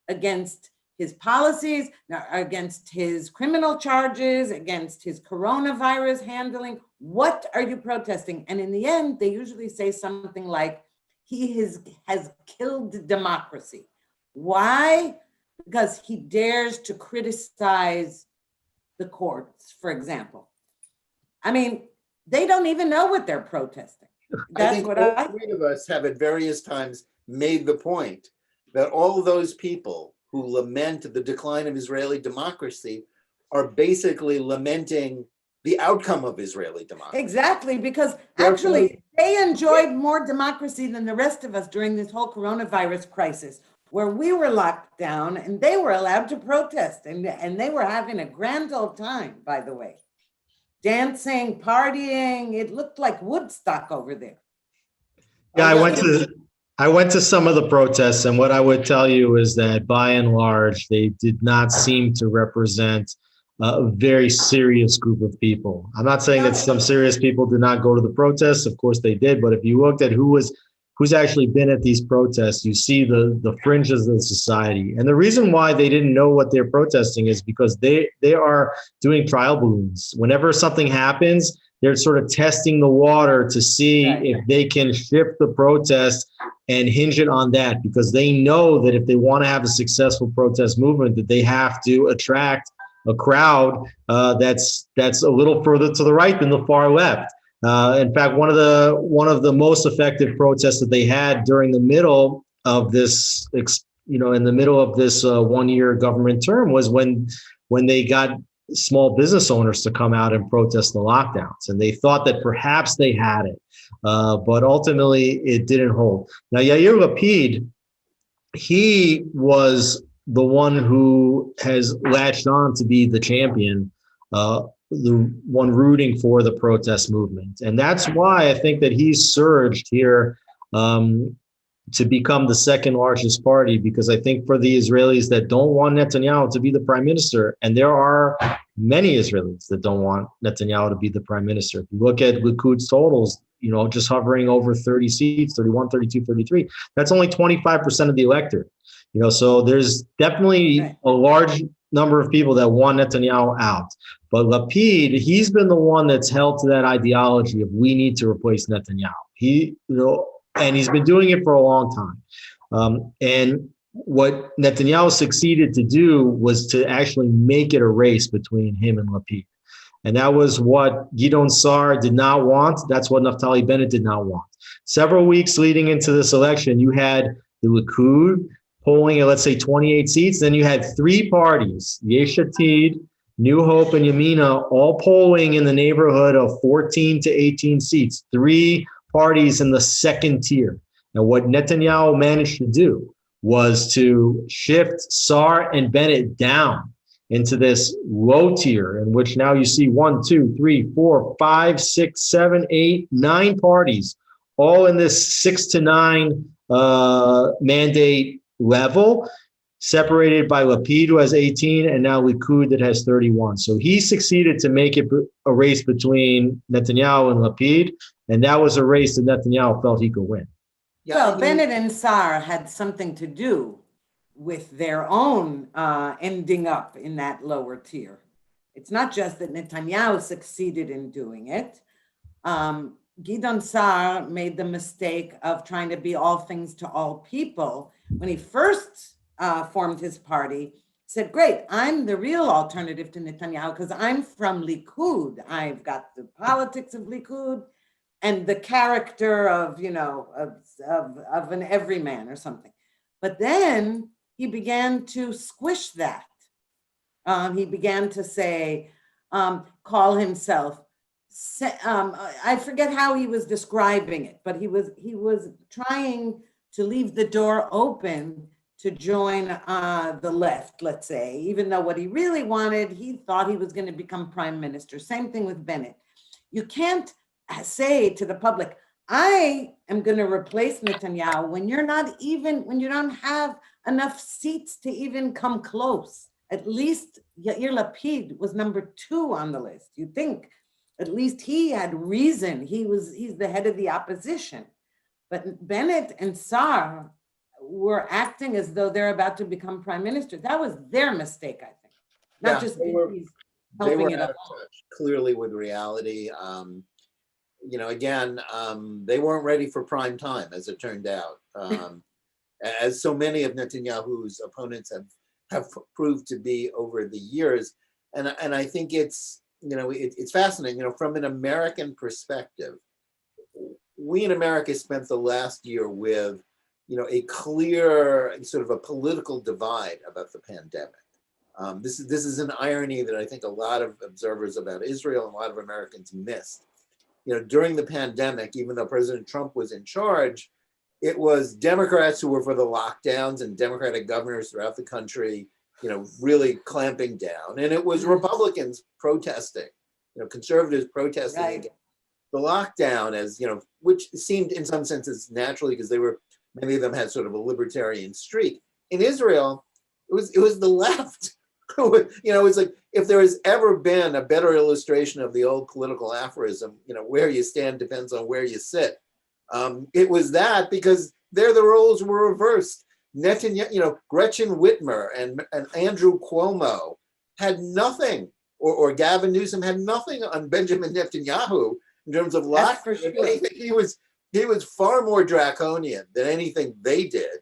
against his policies, against his criminal charges, against his coronavirus handling? What are you protesting? And in the end, they usually say something like, he has killed democracy. Why? Because he dares to criticize the courts, for example. I mean, they don't even know what they're protesting. That's what all three of us have at various times made the point that all those people who lament the decline of Israeli democracy are basically lamenting the outcome of Israeli democracy. Exactly, because actually they enjoyed more democracy than the rest of us during this whole coronavirus crisis, where we were locked down and they were allowed to protest, and they were having a grand old time, by the way. Dancing, partying, it looked like Woodstock over there. Yeah, I went to some of the protests, and what I would tell you is that by and large, they did not seem to represent a very serious group of people. I'm not saying that some serious people did not go to the protests. Of course they did. But if you looked at who's actually been at these protests, you see the fringes of society. And the reason why they didn't know what they're protesting is because they are doing trial balloons. Whenever something happens, they're sort of testing the water to see if they can shift the protest and hinge it on that, because they know that if they want to have a successful protest movement, that they have to attract a crowd that's a little further to the right than the far left. In fact, one of the most effective protests that they had during the middle of this, in the middle of this 1-year government term, was when they got small business owners to come out and protest the lockdowns, and they thought that perhaps they had it, but ultimately it didn't hold. Now, Yair Lapid, he was the one who has latched on to be the champion the one rooting for the protest movement. And that's why I think that he's surged here to become the second largest party, because I think for the Israelis that don't want Netanyahu to be the prime minister, and there are many Israelis that don't want Netanyahu to be the prime minister. If you look at Likud's totals, just hovering over 30 seats, 31, 32, 33, that's only 25% of the electorate. So there's definitely a large number of people that want Netanyahu out. But Lapid, he's been the one that's held to that ideology of we need to replace Netanyahu. And he's been doing it for a long time. And what Netanyahu succeeded to do was to actually make it a race between him and Lapid. And that was what Gideon Sa'ar did not want. That's what Naftali Bennett did not want. Several weeks leading into this election, you had the Likud polling at, let's say, 28 seats. Then you had three parties, Yesh Atid, New Hope, and Yamina, all polling in the neighborhood of 14 to 18 seats. Three parties in the second tier. And what Netanyahu managed to do was to shift Sa'ar and Bennett down into this low tier, in which now you see 1, 2, 3, 4, 5, 6, 7, 8, 9 parties, all in this 6 to 9 mandate level, separated by Lapid, who has 18, and now Likud that has 31. So he succeeded to make it a race between Netanyahu and Lapid, and that was a race that Netanyahu felt he could win. Yeah, Well, Bennett and Sa'ar had something to do with their own ending up in that lower tier. It's not just that Netanyahu succeeded in doing it. Gideon Sa'ar made the mistake of trying to be all things to all people. When he first formed his party, said, great, I'm the real alternative to Netanyahu because I'm from Likud. I've got the politics of Likud and the character of, of an everyman or something. But then he began to squish that. He began to say, call himself, I forget how he was describing it, but he was trying to leave the door open to join the left, let's say, even though what he really wanted, he thought he was going to become prime minister. Same thing with Bennett. You can't say to the public, I am going to replace Netanyahu when you don't have enough seats to even come close. At least Yair Lapid was number 2 on the list. You think at least he had reason. He's the head of the opposition. But Bennett and Sa'ar were acting as though they're about to become prime minister. That was their mistake, I think. Not just they were helping it out of up. touch, clearly, with reality. Again, they weren't ready for prime time, as it turned out. As so many of Netanyahu's opponents have proved to be over the years. And I think it's fascinating, from an American perspective. We in America spent the last year with, a clear sort of a political divide about the pandemic. This is an irony that I think a lot of observers about Israel and a lot of Americans missed. During the pandemic, even though President Trump was in charge, it was Democrats who were for the lockdowns and Democratic governors throughout the country, really clamping down. And it was Republicans protesting, conservatives protesting against the lockdown, as, which seemed in some senses naturally because many of them had sort of a libertarian streak. In Israel, it was the left. It was like, if there has ever been a better illustration of the old political aphorism, where you stand depends on where you sit. It was that, because there the roles were reversed. Netanyahu, Gretchen Whitmer and Andrew Cuomo had nothing, or Gavin Newsom had nothing on Benjamin Netanyahu in terms of lockdown. He was far more draconian than anything they did.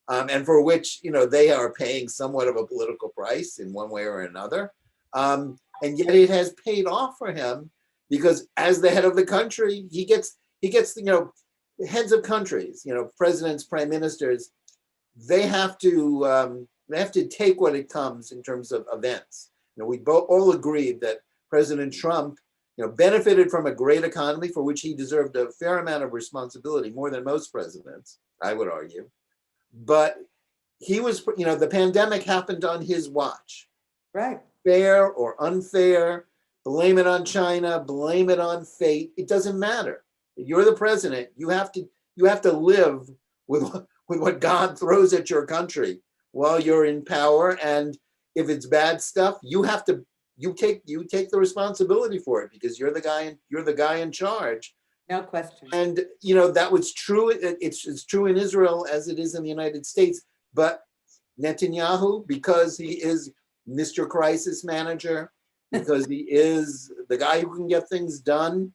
And for which, they are paying somewhat of a political price in one way or another. And yet it has paid off for him, because as the head of the country, he gets, heads of countries, presidents, prime ministers, they have to take what it comes in terms of events. We all agreed that President Trump, benefited from a great economy for which he deserved a fair amount of responsibility, more than most presidents, I would argue. But he was, the pandemic happened on his watch. Right. Fair or unfair, blame it on China, blame it on fate. It doesn't matter. You're the president. You have to live with what God throws at your country while you're in power. And if it's bad stuff, you take the responsibility for it, because you're the guy in charge. No question. And that was true. It's true in Israel as it is in the United States. But Netanyahu, because he is Mr. Crisis Manager, because he is the guy who can get things done,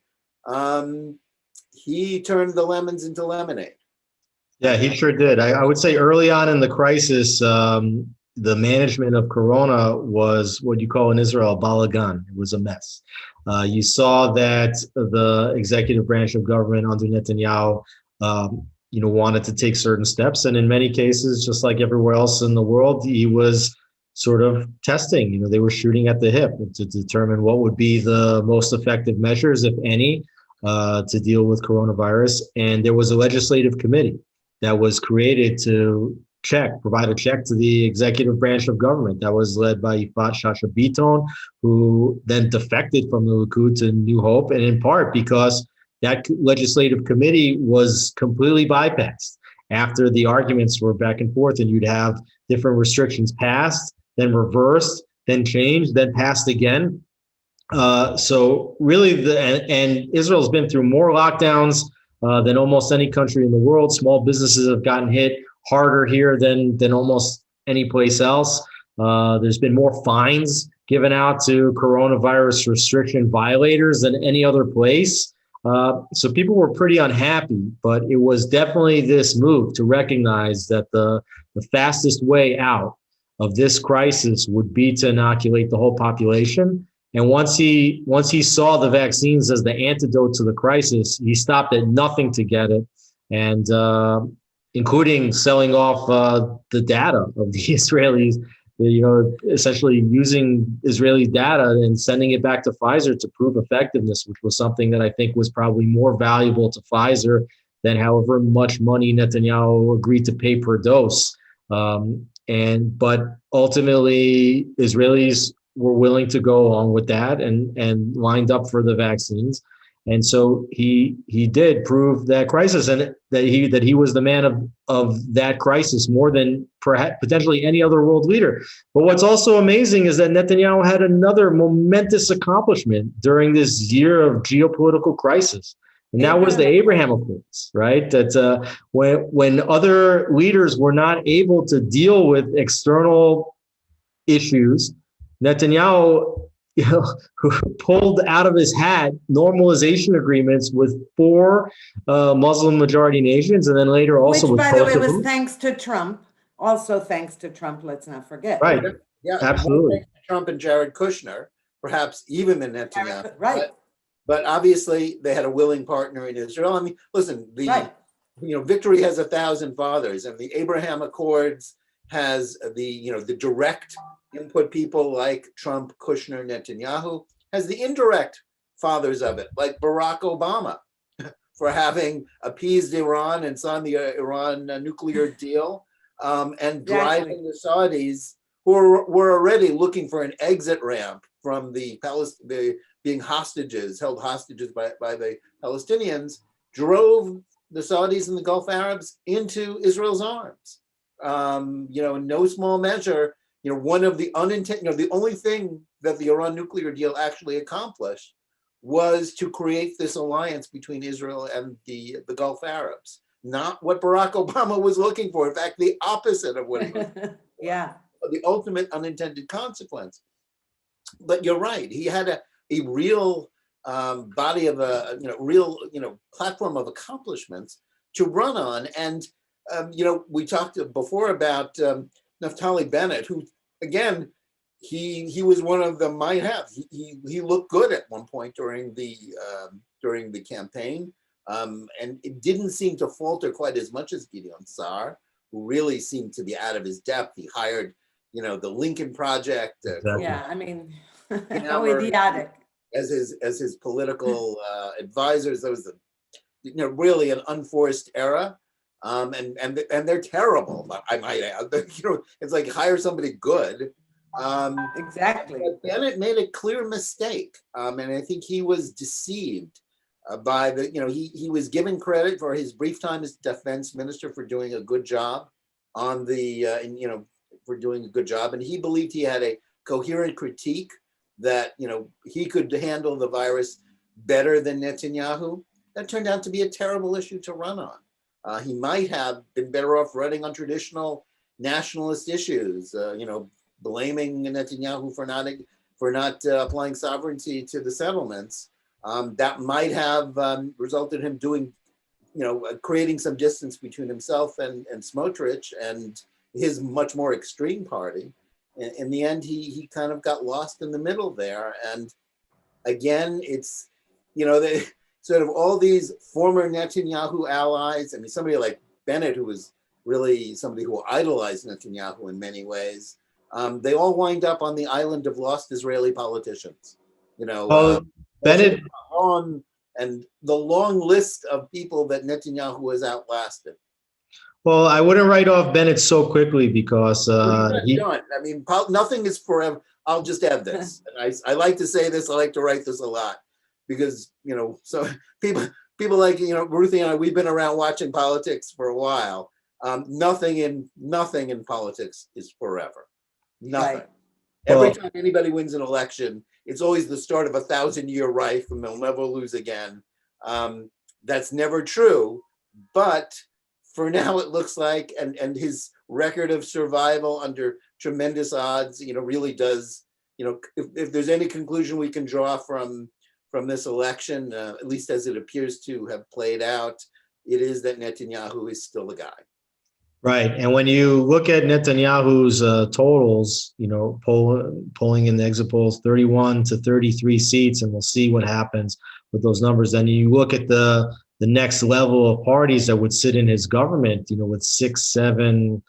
he turned the lemons into lemonade. Yeah, he sure did. I would say early on in the crisis, the management of Corona was what you call in Israel balagan. It was a mess. You saw that the executive branch of government under Netanyahu, wanted to take certain steps, and in many cases, just like everywhere else in the world, he was sort of testing. They were shooting at the hip to determine what would be the most effective measures, if any, to deal with coronavirus. And there was a legislative committee that was created to provide a check to the executive branch of government. That was led by Yifat Shasha Beaton, who then defected from the Likud to New Hope, and in part because that legislative committee was completely bypassed after the arguments were back and forth, and you'd have different restrictions passed, then reversed, then changed, then passed again. So really, and Israel's been through more lockdowns than almost any country in the world. Small businesses have gotten hit harder here than almost any place else. There's been more fines given out to coronavirus restriction violators than any other place. So people were pretty unhappy, but it was definitely this move to recognize that the fastest way out of this crisis would be to inoculate the whole population. And once he saw the vaccines as the antidote to the crisis, he stopped at nothing to get it, and including selling off the data of the Israelis, essentially using Israeli data and sending it back to Pfizer to prove effectiveness, which was something that I think was probably more valuable to Pfizer than however much money Netanyahu agreed to pay per dose. But ultimately, Israelis were willing to go along with that and lined up for the vaccines. And so he did prove that crisis, and that he was the man of that crisis more than perhaps potentially any other world leader. But what's also amazing is that Netanyahu had another momentous accomplishment during this year of geopolitical crisis. And that was the Abraham Accords, right? That when other leaders were not able to deal with external issues, Netanyahu who pulled out of his hat normalization agreements with 4 Muslim majority nations, and then later also which, with by Kosovo. the way, was thanks to Trump. Also thanks to Trump, let's not forget. Right. Yeah, absolutely. Thanks to Trump and Jared Kushner, perhaps even than Netanyahu. Right. But obviously they had a willing partner in Israel. I mean, listen, victory has 1,000 fathers, and the Abraham Accords has the direct input people like Trump, Kushner, Netanyahu, has the indirect fathers of it, like Barack Obama, for having appeased Iran and signed the Iran nuclear deal, and driving the Saudis, who were already looking for an exit ramp from the being held hostages by the Palestinians, drove the Saudis and the Gulf Arabs into Israel's arms. In no small measure, one of the the only thing that the Iran nuclear deal actually accomplished was to create this alliance between Israel and the Gulf Arabs. Not what Barack Obama was looking for. In fact, the opposite of what he was looking for. Yeah. The ultimate unintended consequence. But you're right. He had a real body of real platform of accomplishments to run on. And we talked before about Naftali Bennett, who, again, he was one of the might have. He looked good at one point during the campaign, and it didn't seem to falter quite as much as Gideon Sa'ar, who really seemed to be out of his depth. He hired, the Lincoln Project. Yeah, I mean, how idiotic. As his political advisors. That was really an unforced era. And they're terrible, I might add. It's like hire somebody good, Exactly. But Bennett made a clear mistake, and I think he was deceived by the, he was given credit for his brief time as defense minister for doing a good job on the, for doing a good job, and he believed he had a coherent critique that, he could handle the virus better than Netanyahu. That turned out to be a terrible issue to run on. He might have been better off running on traditional nationalist issues, blaming Netanyahu for not applying sovereignty to the settlements. That might have resulted in him doing, creating some distance between himself and Smotrich and his much more extreme party. In the end, he kind of got lost in the middle there. And again, it's, they sort of all these former Netanyahu allies. I mean, somebody like Bennett, who was really somebody who idolized Netanyahu in many ways. They all wind up on the island of lost Israeli politicians. Bennett, and the long list of people that Netanyahu has outlasted. well, I wouldn't write off Bennett so quickly because He's done. I mean, nothing is forever. I'll just add this. And I like to say this. I like to write this a lot because, so people like, Ruthie and I, we've been around watching politics for a while. Nothing in politics is forever. Nothing. Right. Every time anybody wins an election, it's always the start of a 1,000-year rife and they'll never lose again. That's never true, but for now it looks like, and his record of survival under tremendous odds, really does, if there's any conclusion we can draw from this election, at least as it appears to have played out, it is that Netanyahu is still the guy. Right. And when you look at Netanyahu's totals, polling in the exit polls, 31 to 33 seats, and we'll see what happens with those numbers. Then you look at the next level of parties that would sit in his government, with 6, 7,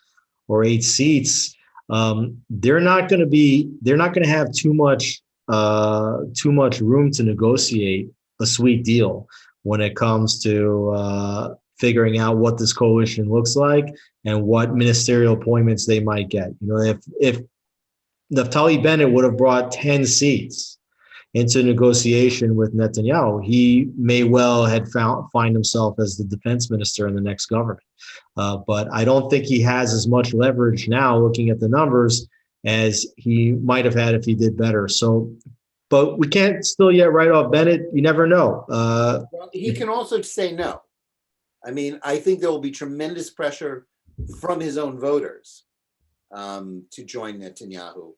or 8 seats. They're not going to have too much room to negotiate a sweet deal when it comes to figuring out what this coalition looks like and what ministerial appointments they might get. If Naftali Bennett would have brought 10 seats into negotiation with Netanyahu, he may well had find himself as the defense minister in the next government. But I don't think he has as much leverage now, looking at the numbers, as he might have had if he did better. So, but we can't still yet write off Bennett. You never know. Well, he can also say no. I mean, I think there will be tremendous pressure from his own voters to join Netanyahu.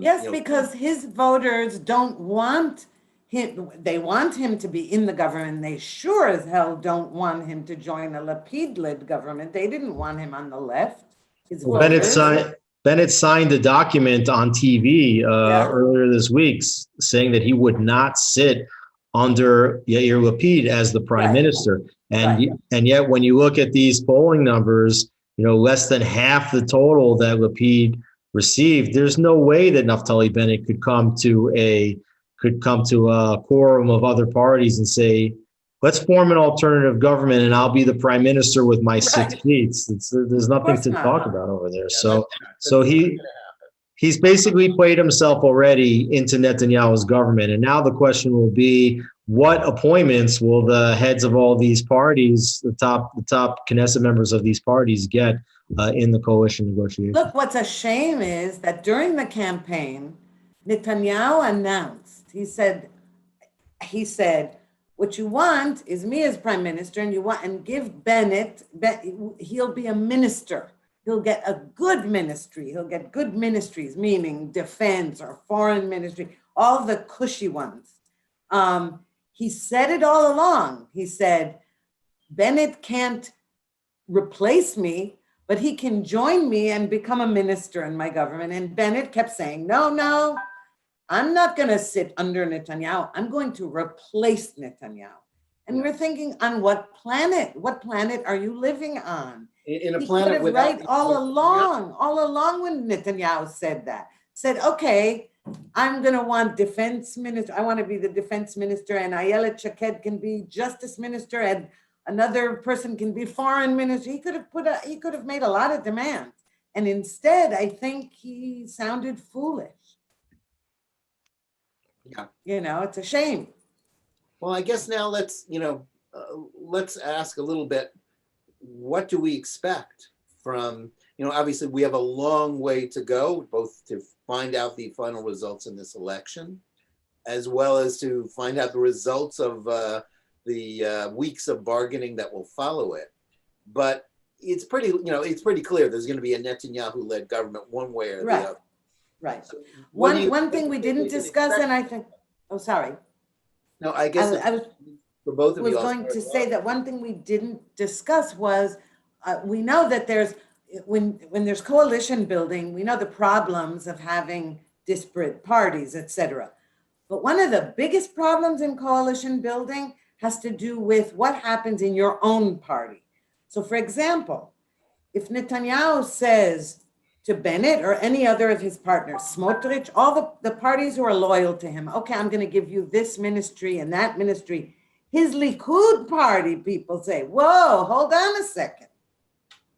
Yes, because his voters don't want him. They want him to be in the government. They sure as hell don't want him to join a Lapid-led government. They didn't want him on the left. Bennett signed a document on TV earlier this week saying that he would not sit under Yair Lapid as the prime minister. And yet when you look at these polling numbers, less than half the total that Lapid received, there's no way that Naftali Bennett could come to a quorum of other parties and say, let's form an alternative government and I'll be the prime minister with my 6 seats. There's nothing to talk about over there. So he's basically played himself already into Netanyahu's government. And now the question will be, what appointments will the heads of all these parties, the top Knesset members of these parties, get in the coalition negotiation? Look, what's a shame is that during the campaign, Netanyahu announced, he said, what you want is me as prime minister, and give Bennett, he'll be a minister. He'll get a good ministry. He'll get good ministries, meaning defense or foreign ministry, all the cushy ones. He said it all along. He said, Bennett can't replace me, but he can join me and become a minister in my government. And Bennett kept saying, no, I'm not going to sit under Netanyahu. I'm going to replace Netanyahu. And we're thinking, on what planet? What planet are you living on? In a planet without... all along when Netanyahu said that. Said, okay, I'm going to want defense minister. I want to be the defense minister, and Ayelet Shaked can be justice minister, and another person can be foreign minister. He could have made a lot of demands. And instead, I think he sounded foolish. Yeah. It's a shame. Well, I guess now let's ask a little bit, what do we expect from, obviously we have a long way to go, both to find out the final results in this election, as well as to find out the results of the weeks of bargaining that will follow it. But it's pretty clear there's going to be a Netanyahu-led government one way or the other. Right. So one thing we didn't discuss, and I think, sorry. No, I guess for both of you. I was going to say that one thing we didn't discuss was, we know that when there's coalition building, we know the problems of having disparate parties, etc. But one of the biggest problems in coalition building has to do with what happens in your own party. So for example, if Netanyahu says to Bennett or any other of his partners, Smotrich, all the parties who are loyal to him, okay, I'm going to give you this ministry and that ministry. His Likud party people say, whoa, hold on a second.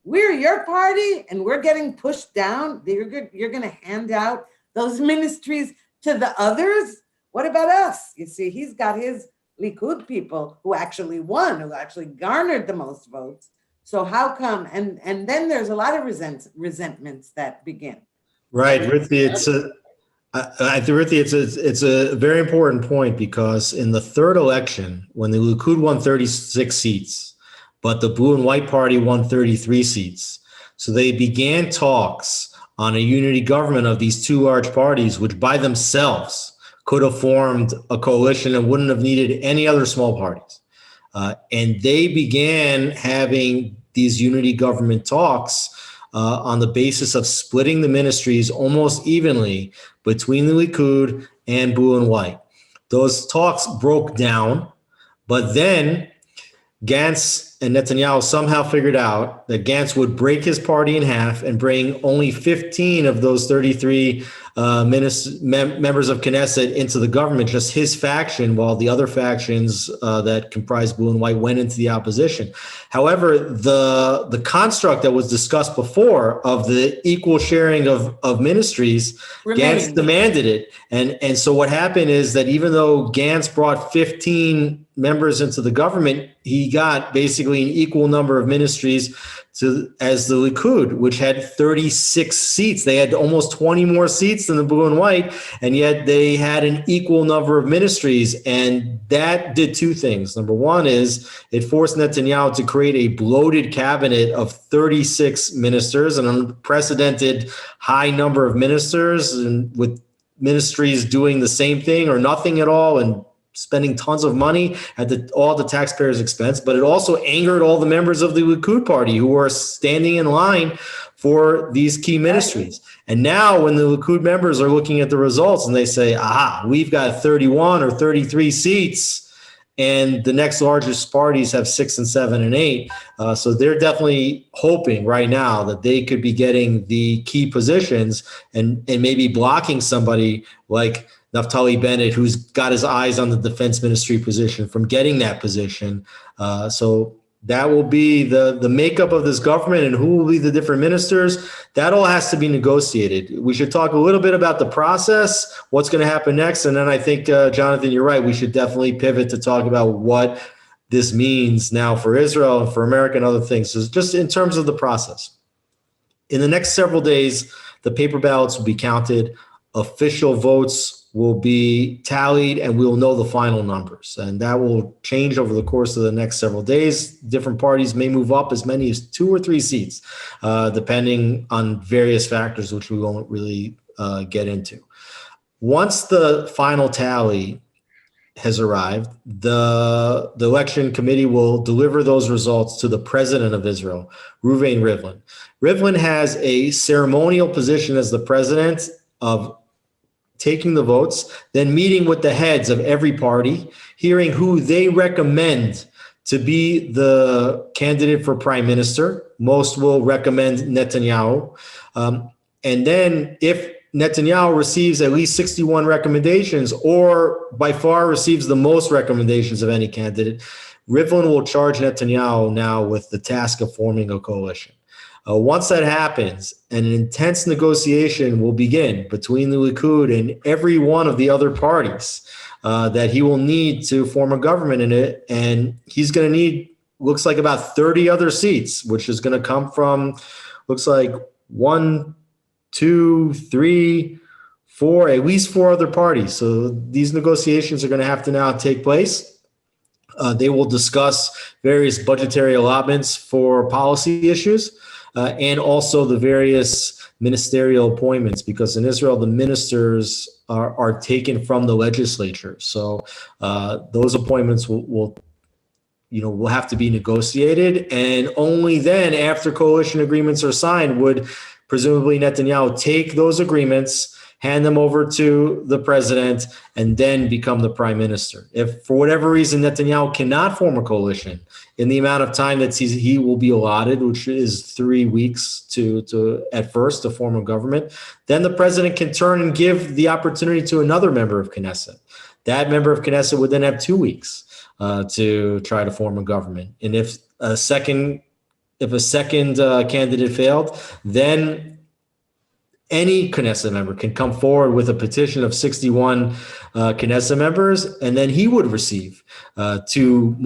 We're your party and we're getting pushed down. You're going to hand out those ministries to the others? What about us? You see, he's got his Likud people who actually won, who actually garnered the most votes. So how come? And then there's a lot of resentments that begin. Right, Ruthie. It's a very important point, because in the third election, when the Likud won 36 seats, but the Blue and White Party won 33 seats, so they began talks on a unity government of these two large parties, which by themselves could have formed a coalition and wouldn't have needed any other small parties. And they began having these unity government talks on the basis of splitting the ministries almost evenly between the Likud and Blue and White. Those talks broke down, but then Gantz and Netanyahu somehow figured out that Gantz would break his party in half and bring only 15 of those 33 members of Knesset into the government, just his faction, while the other factions that comprised Blue and White went into the opposition. However, the construct that was discussed before of the equal sharing of ministries, Gantz demanded it. And so what happened is that even though Gantz brought 15 members into the government, he got basically an equal number of ministries as the Likud, which had 36 seats. They had almost 20 more seats than the Blue and White, and yet they had an equal number of ministries. And that did two things. Number one is it forced Netanyahu to create a bloated cabinet of 36 ministers, an unprecedented high number of ministers, and with ministries doing the same thing or nothing at all, and spending tons of money at all the taxpayers' expense. But it also angered all the members of the Likud party who were standing in line for these key ministries. And now when the Likud members are looking at the results and they say, we've got 31 or 33 seats, and the next largest parties have 6 and 7 and 8. So they're definitely hoping right now that they could be getting the key positions and maybe blocking somebody like Naftali Bennett, who's got his eyes on the defense ministry position, from getting that position. So that will be the makeup of this government, and who will be the different ministers. That all has to be negotiated. We should talk a little bit about the process, what's going to happen next. And then I think, Jonathan, you're right. We should definitely pivot to talk about what this means now for Israel and for America and other things. So just in terms of the process, in the next several days, the paper ballots will be counted. Official votes will be tallied, and we will know the final numbers. And that will change over the course of the next several days. Different parties may move up as many as 2 or 3 seats, depending on various factors, which we won't really get into. Once the final tally has arrived, the election committee will deliver those results to the president of Israel, Reuven Rivlin. Rivlin has a ceremonial position as the president of taking the votes, then meeting with the heads of every party, hearing who they recommend to be the candidate for prime minister. Most will recommend Netanyahu. And then if Netanyahu receives at least 61 recommendations, or by far receives the most recommendations of any candidate, Rivlin will charge Netanyahu now with the task of forming a coalition. Once that happens, an intense negotiation will begin between the Likud and every one of the other parties that he will need to form a government in it. And he's going to need, looks like, about 30 other seats, which is going to come from, looks like 1, 2, 3, 4, at least 4 other parties. So these negotiations are going to have to now take place. They will discuss various budgetary allotments for policy issues and also the various ministerial appointments, because in Israel, the ministers are taken from the legislature. So those appointments will have to be negotiated. And only then, after coalition agreements are signed, would presumably Netanyahu take those agreements, hand them over to the president, and then become the prime minister. If for whatever reason Netanyahu cannot form a coalition in the amount of time that he will be allotted, which is 3 weeks to at first to form a government, then the president can turn and give the opportunity to another member of Knesset. That member of Knesset would then have 2 weeks to try to form a government. And if a second candidate failed, then any Knesset member can come forward with a petition of 61 Knesset members, and then he would receive 2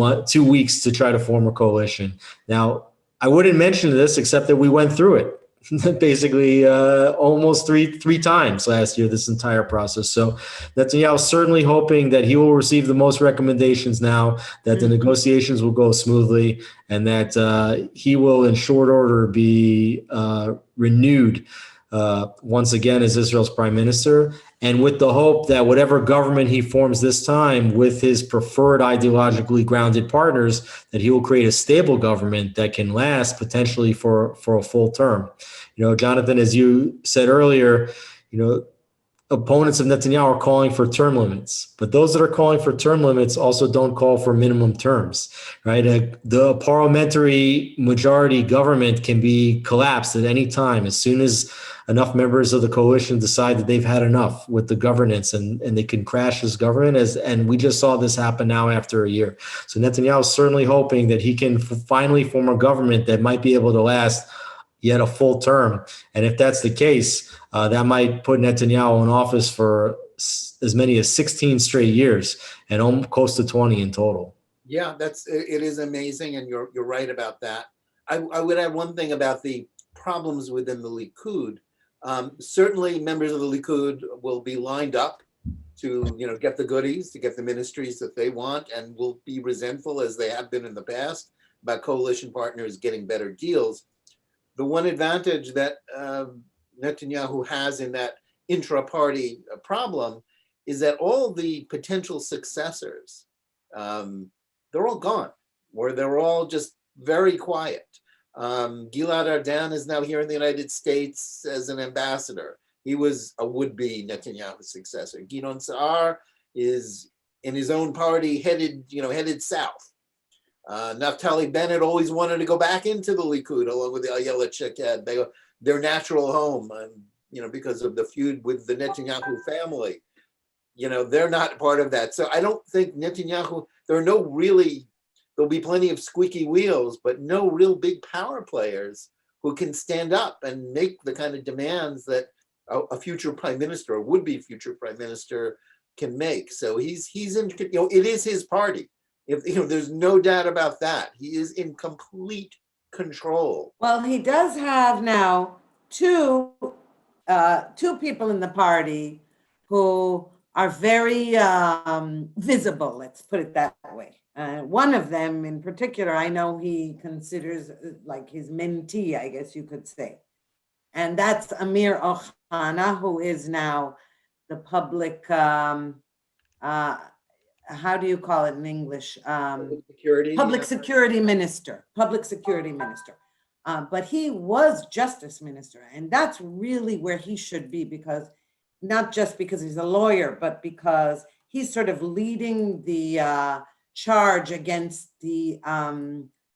weeks to try to form a coalition. Now, I wouldn't mention this except that we went through it basically almost three times last year, this entire process. So Netanyahu is certainly hoping that he will receive the most recommendations now, that the negotiations will go smoothly, and that he will in short order be renewed once again as Israel's prime minister, and with the hope that whatever government he forms this time with his preferred ideologically grounded partners, that he will create a stable government that can last potentially for a full term. Jonathan, as you said earlier, opponents of Netanyahu are calling for term limits, but those that are calling for term limits also don't call for minimum terms, right? The parliamentary majority government can be collapsed at any time as soon as enough members of the coalition decide that they've had enough with the governance, and they can crash this government. And we just saw this happen now after a year. So Netanyahu is certainly hoping that he can finally form a government that might be able to last yet a full term. And if that's the case, that might put Netanyahu in office for as many as 16 straight years and almost close to 20 in total. Yeah, it is amazing, and you're right about that. I would add one thing about the problems within the Likud. Certainly, members of the Likud will be lined up to get the goodies, to get the ministries that they want, and will be resentful, as they have been in the past, about coalition partners getting better deals. The one advantage that Netanyahu has in that intra-party problem is that all the potential successors, they're all gone, or they're all just very quiet. Gilad Ardan is now here in the United States as an ambassador. He was a would-be Netanyahu successor. Gideon Sa'ar is in his own party headed south. Naftali Bennett always wanted to go back into the Likud along with the Ayelet Sheked, their natural home, because of the feud with the Netanyahu family. They're not part of that. So I don't think Netanyahu, there'll be plenty of squeaky wheels, but no real big power players who can stand up and make the kind of demands that a future prime minister or would-be future prime minister can make. So he's in, it is his party. There's no doubt about that. He is in complete control. Well, he does have now two people in the party who are very visible, let's put it that way. One of them in particular, I know he considers like his mentee, I guess you could say. And that's Amir Ohana, who is now the public, how do you call it in English? Public security minister. But he was justice minister. And that's really where he should be, because not just because he's a lawyer, but because he's sort of leading the charge against the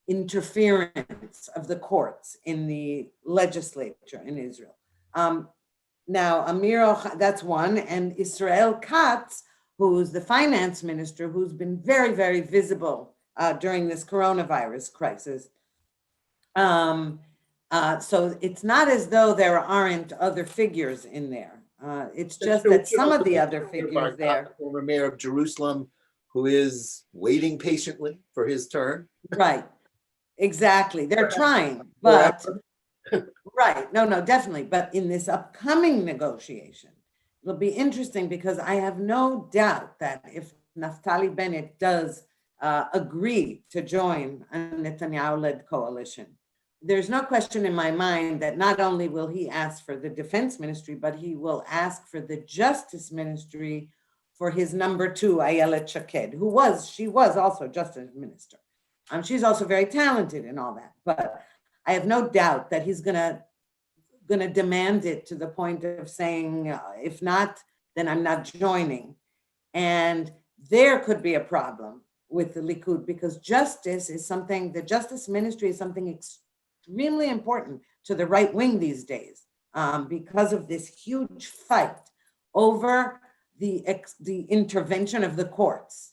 interference of the courts in the legislature in Israel. Now, that's one, and Israel Katz, who's the finance minister, who's been very, very visible during this coronavirus crisis. So it's not as though there aren't other figures in there. It's just true. that some of the other figures there. Former mayor of Jerusalem, who is waiting patiently for his turn. Right, exactly. They're trying, but, right, no, definitely. But in this upcoming negotiation, it'll be interesting because I have no doubt that if Naftali Bennett does agree to join a Netanyahu-led coalition, there's no question in my mind that not only will he ask for the defense ministry, but he will ask for the justice ministry for his number two, Ayelet Shaked, she was also justice minister. She's also very talented and all that, but I have no doubt that he's gonna demand it to the point of saying, if not, then I'm not joining. And there could be a problem with the Likud because the justice ministry is something extremely important to the right wing these days because of this huge fight over the intervention of the courts.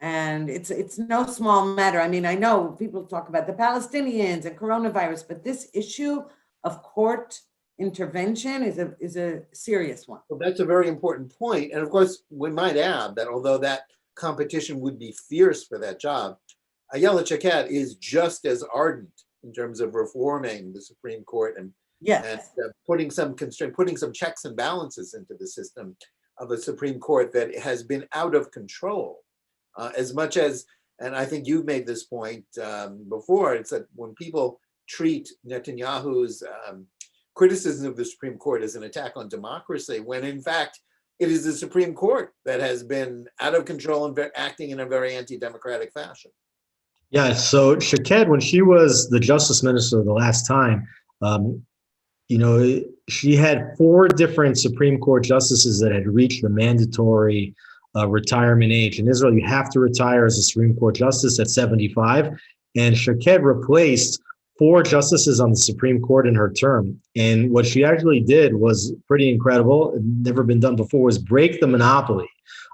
And it's no small matter. I mean, I know people talk about the Palestinians and coronavirus, but this issue of court intervention is a serious one. Well, that's a very important point. And of course, we might add that although that competition would be fierce for that job, Ayelet Shaked is just as ardent in terms of reforming the Supreme Court and putting some checks and balances into the system of a Supreme Court that has been out of control. As much as, and I think you've made this point before, it's that when people treat Netanyahu's criticism of the Supreme Court as an attack on democracy, when in fact it is the Supreme Court that has been out of control and acting in a very anti-democratic fashion. Yeah, so Shaked, when she was the justice minister the last time, she had 4 different Supreme Court justices that had reached the mandatory retirement age. In Israel, you have to retire as a Supreme Court justice at 75. And Shaked replaced 4 justices on the Supreme Court in her term. And what she actually did was pretty incredible. Never been done before, was break the monopoly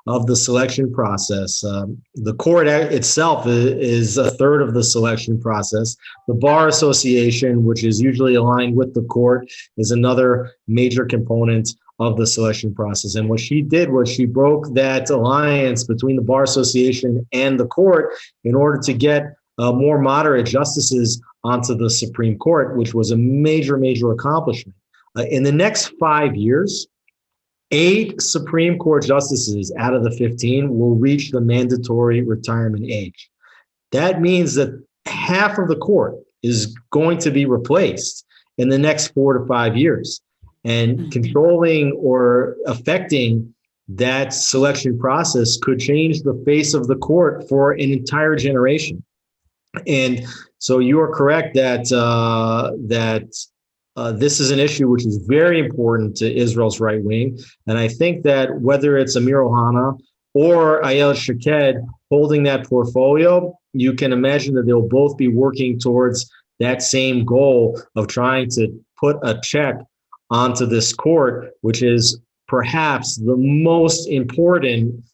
of the selection process. The court itself is a third of the selection process. The Bar Association, which is usually aligned with the court, is another major component of the selection process. And what she did was she broke that alliance between the Bar Association and the court in order to get more moderate justices onto the Supreme Court, which was a major, major accomplishment. In the next 5 years, 8 Supreme Court justices out of the 15 will reach the mandatory retirement age. That means that half of the court is going to be replaced in the next 4 to 5 years. And controlling or affecting that selection process could change the face of the court for an entire generation. And so you are correct that this is an issue which is very important to Israel's right wing. And I think that whether it's Amir Ohana or Ayelet Shaked holding that portfolio, you can imagine that they'll both be working towards that same goal of trying to put a check onto this court, which is perhaps the most important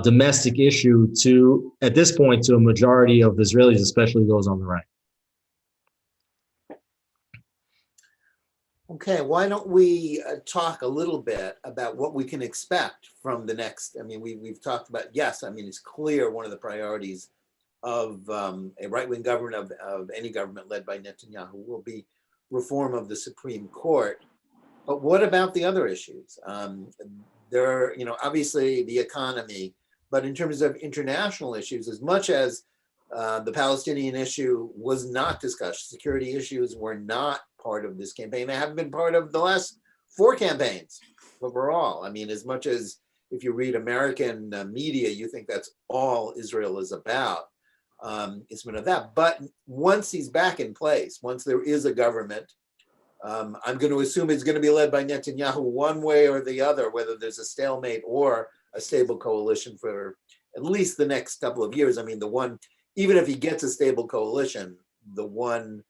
domestic issue at this point, to a majority of Israelis, especially those on the right. Okay, why don't we talk a little bit about what we can expect from the next, I mean, we've talked about, yes, I mean, it's clear one of the priorities of a right-wing government, of any government led by Netanyahu, will be reform of the Supreme Court. But what about the other issues? There, obviously the economy, but in terms of international issues, as much as the Palestinian issue was not discussed, security issues were not part of this campaign. They haven't been part of the last 4 campaigns overall. I mean, as much as if you read American media, you think that's all Israel is about. It's been of that. But once he's back in place, once there is a government, I'm going to assume it's going to be led by Netanyahu one way or the other, whether there's a stalemate or a stable coalition for at least the next couple of years. I mean, even if he gets a stable coalition, the one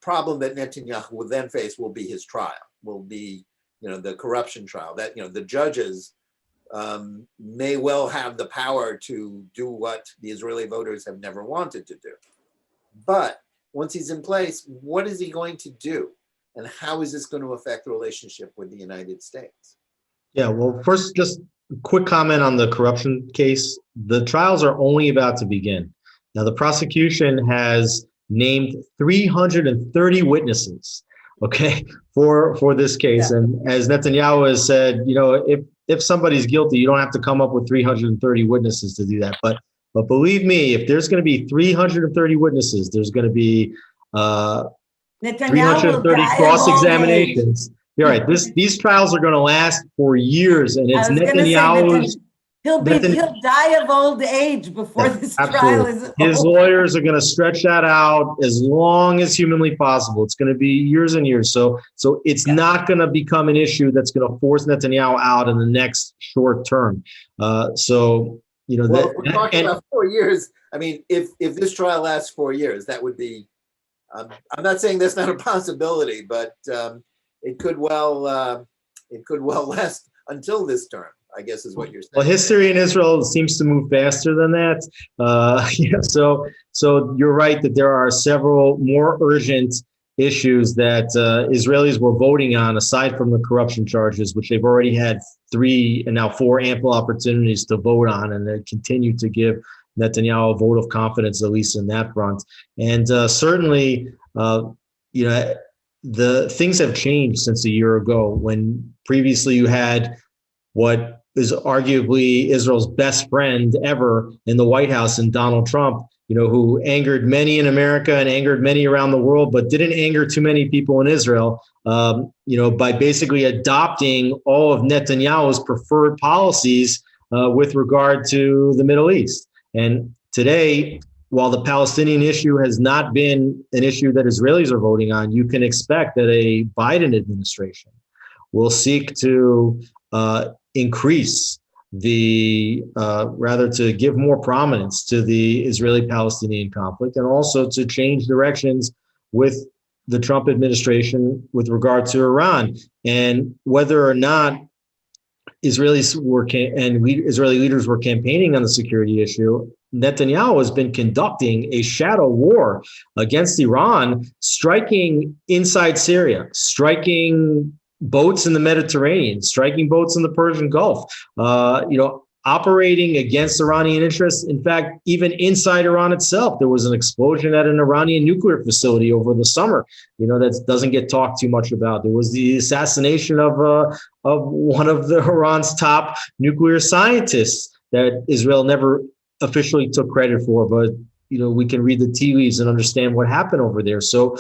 problem that Netanyahu will then face will be his trial, will be, the corruption trial. That, the judges may well have the power to do what the Israeli voters have never wanted to do. But once he's in place, what is he going to do? And how is this going to affect the relationship with the United States? Yeah, well, first, just a quick comment on the corruption case. The trials are only about to begin. Now, the prosecution has named 330 witnesses, okay, for this case. Yeah. And as Netanyahu has said, if somebody's guilty, you don't have to come up with 330 witnesses to do that. But believe me, if there's going to be 330 witnesses, there's going to be Netanyahu will 330 die of old age. cross-examinations. You're right. These trials are going to last for years, and it's I was going to Netanyahu's. say, he'll die of old age before this trial is His over. lawyers are going to stretch that out as long as humanly possible. It's going to be years and years. So it's not going to become an issue that's going to force Netanyahu out in the next short term. We're talking about 4 years. I mean, if this trial lasts 4 years, that would be. I'm not saying that's not a possibility, but it could well last until this term, I guess is what you're saying. Well, history in Israel seems to move faster than that. So you're right that there are several more urgent issues that Israelis were voting on, aside from the corruption charges, which they've already had 3 and now 4 ample opportunities to vote on, and they continue to give Netanyahu a vote of confidence, at least in that front. And certainly, the things have changed since a year ago, when previously you had what is arguably Israel's best friend ever in the White House, in Donald Trump, who angered many in America and angered many around the world, but didn't anger too many people in Israel, by basically adopting all of Netanyahu's preferred policies with regard to the Middle East. And today, while the Palestinian issue has not been an issue that Israelis are voting on, you can expect that a Biden administration will seek to increase to give more prominence to the Israeli-Palestinian conflict, and also to change directions with the Trump administration with regard to Iran. And whether or not Israeli leaders were campaigning on the security issue, Netanyahu has been conducting a shadow war against Iran, striking inside Syria, striking boats in the Mediterranean, striking boats in the Persian Gulf, operating against Iranian interests. In fact, even inside Iran itself, there was an explosion at an Iranian nuclear facility over the summer, that doesn't get talked too much about. There was the assassination of one of Iran's top nuclear scientists that Israel never officially took credit for, but we can read the tea leaves and understand what happened over there. So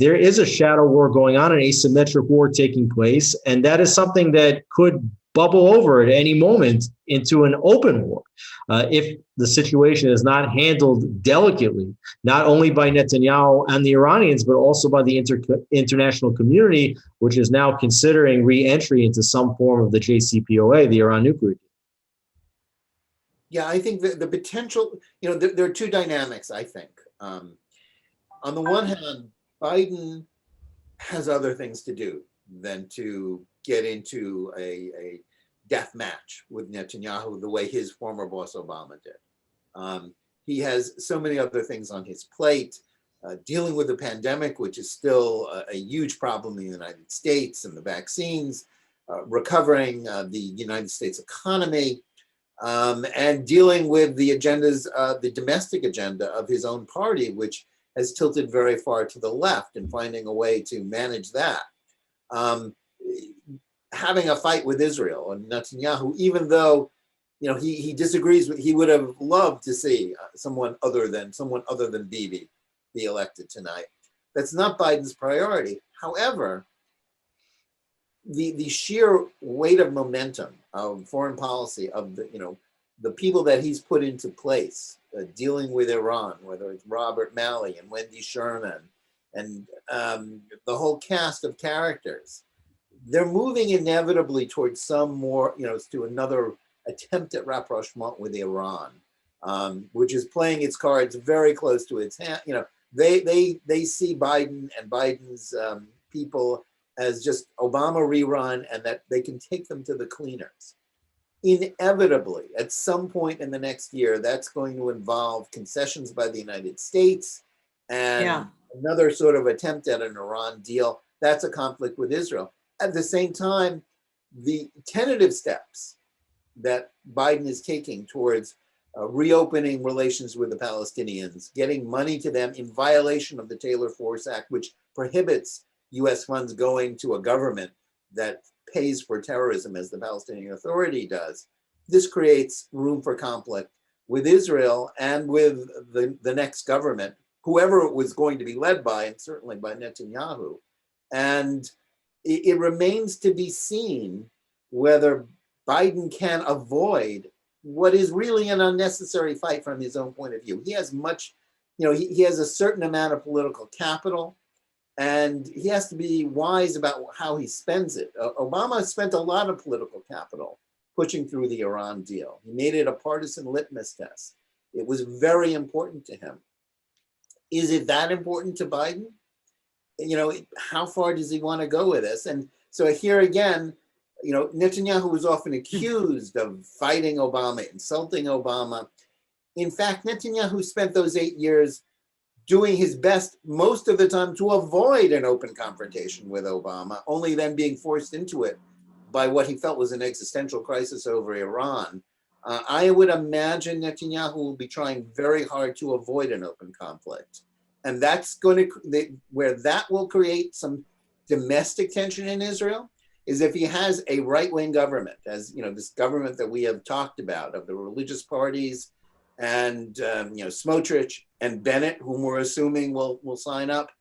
there is a shadow war going on, an asymmetric war taking place, and that is something that could bubble over at any moment into an open war if the situation is not handled delicately, not only by Netanyahu and the Iranians, but also by the international community, which is now considering re-entry into some form of the JCPOA, the Iran nuclear deal. Yeah, I think that the potential, there are two dynamics, I think. On the one hand, Biden has other things to do than to get into a death match with Netanyahu the way his former boss Obama did. He has so many other things on his plate, dealing with the pandemic, which is still a huge problem in the United States, and the vaccines, recovering the United States economy, and dealing with the agendas, the domestic agenda of his own party, which has tilted very far to the left, and finding a way to manage that. Having a fight with Israel and Netanyahu, even though he disagrees with, he would have loved to see someone other than Bibi be elected tonight. That's not Biden's priority. However, the sheer weight of momentum of foreign policy of the people that he's put into place dealing with Iran, whether it's Robert Malley and Wendy Sherman and the whole cast of characters, they're moving inevitably towards some more, to another attempt at rapprochement with Iran, which is playing its cards very close to its hand. They see Biden and Biden's people as just Obama rerun, and that they can take them to the cleaners. Inevitably, at some point in the next year, that's going to involve concessions by the United States and Yeah. another sort of attempt at an Iran deal. That's a conflict with Israel. At the same time, the tentative steps that Biden is taking towards reopening relations with the Palestinians, getting money to them in violation of the Taylor-Force Act, which prohibits U.S. funds going to a government that pays for terrorism as the Palestinian Authority does. This creates room for conflict with Israel and with the next government, whoever it was going to be led by, and certainly by Netanyahu. And it remains to be seen whether Biden can avoid what is really an unnecessary fight from his own point of view. He has much, he has a certain amount of political capital, and he has to be wise about how he spends it. Obama spent a lot of political capital pushing through the Iran deal. He made it a partisan litmus test. It was very important to him. Is it that important to Biden? How far does he want to go with this? And so here again, Netanyahu was often accused of fighting Obama, insulting Obama. In fact, Netanyahu spent those 8 years doing his best most of the time to avoid an open confrontation with Obama, only then being forced into it by what he felt was an existential crisis over Iran. I would imagine Netanyahu will be trying very hard to avoid an open conflict. And that's going to, where that will create some domestic tension in Israel, is if he has a right-wing government, as this government that we have talked about, of the religious parties, and Smotrich and Bennett, whom we're assuming will sign up.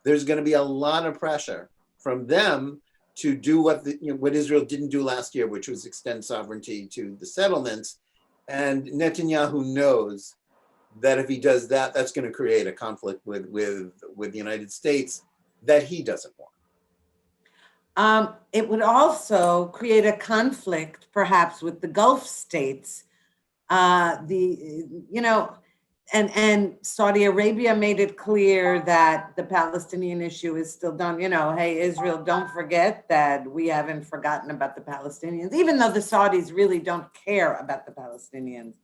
There's going to be a lot of pressure from them to do what Israel didn't do last year, which was extend sovereignty to the settlements. And Netanyahu knows that if he does that, that's going to create a conflict with the United States that he doesn't want. It would also create a conflict, perhaps, with the Gulf states. And Saudi Arabia made it clear that the Palestinian issue is still done. Hey, Israel, don't forget that we haven't forgotten about the Palestinians, even though the Saudis really don't care about the Palestinians.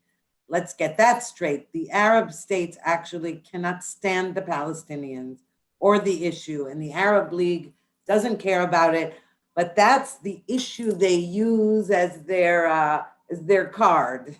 Let's get that straight. The Arab states actually cannot stand the Palestinians or the issue, and the Arab League doesn't care about it. But that's the issue they use as their card.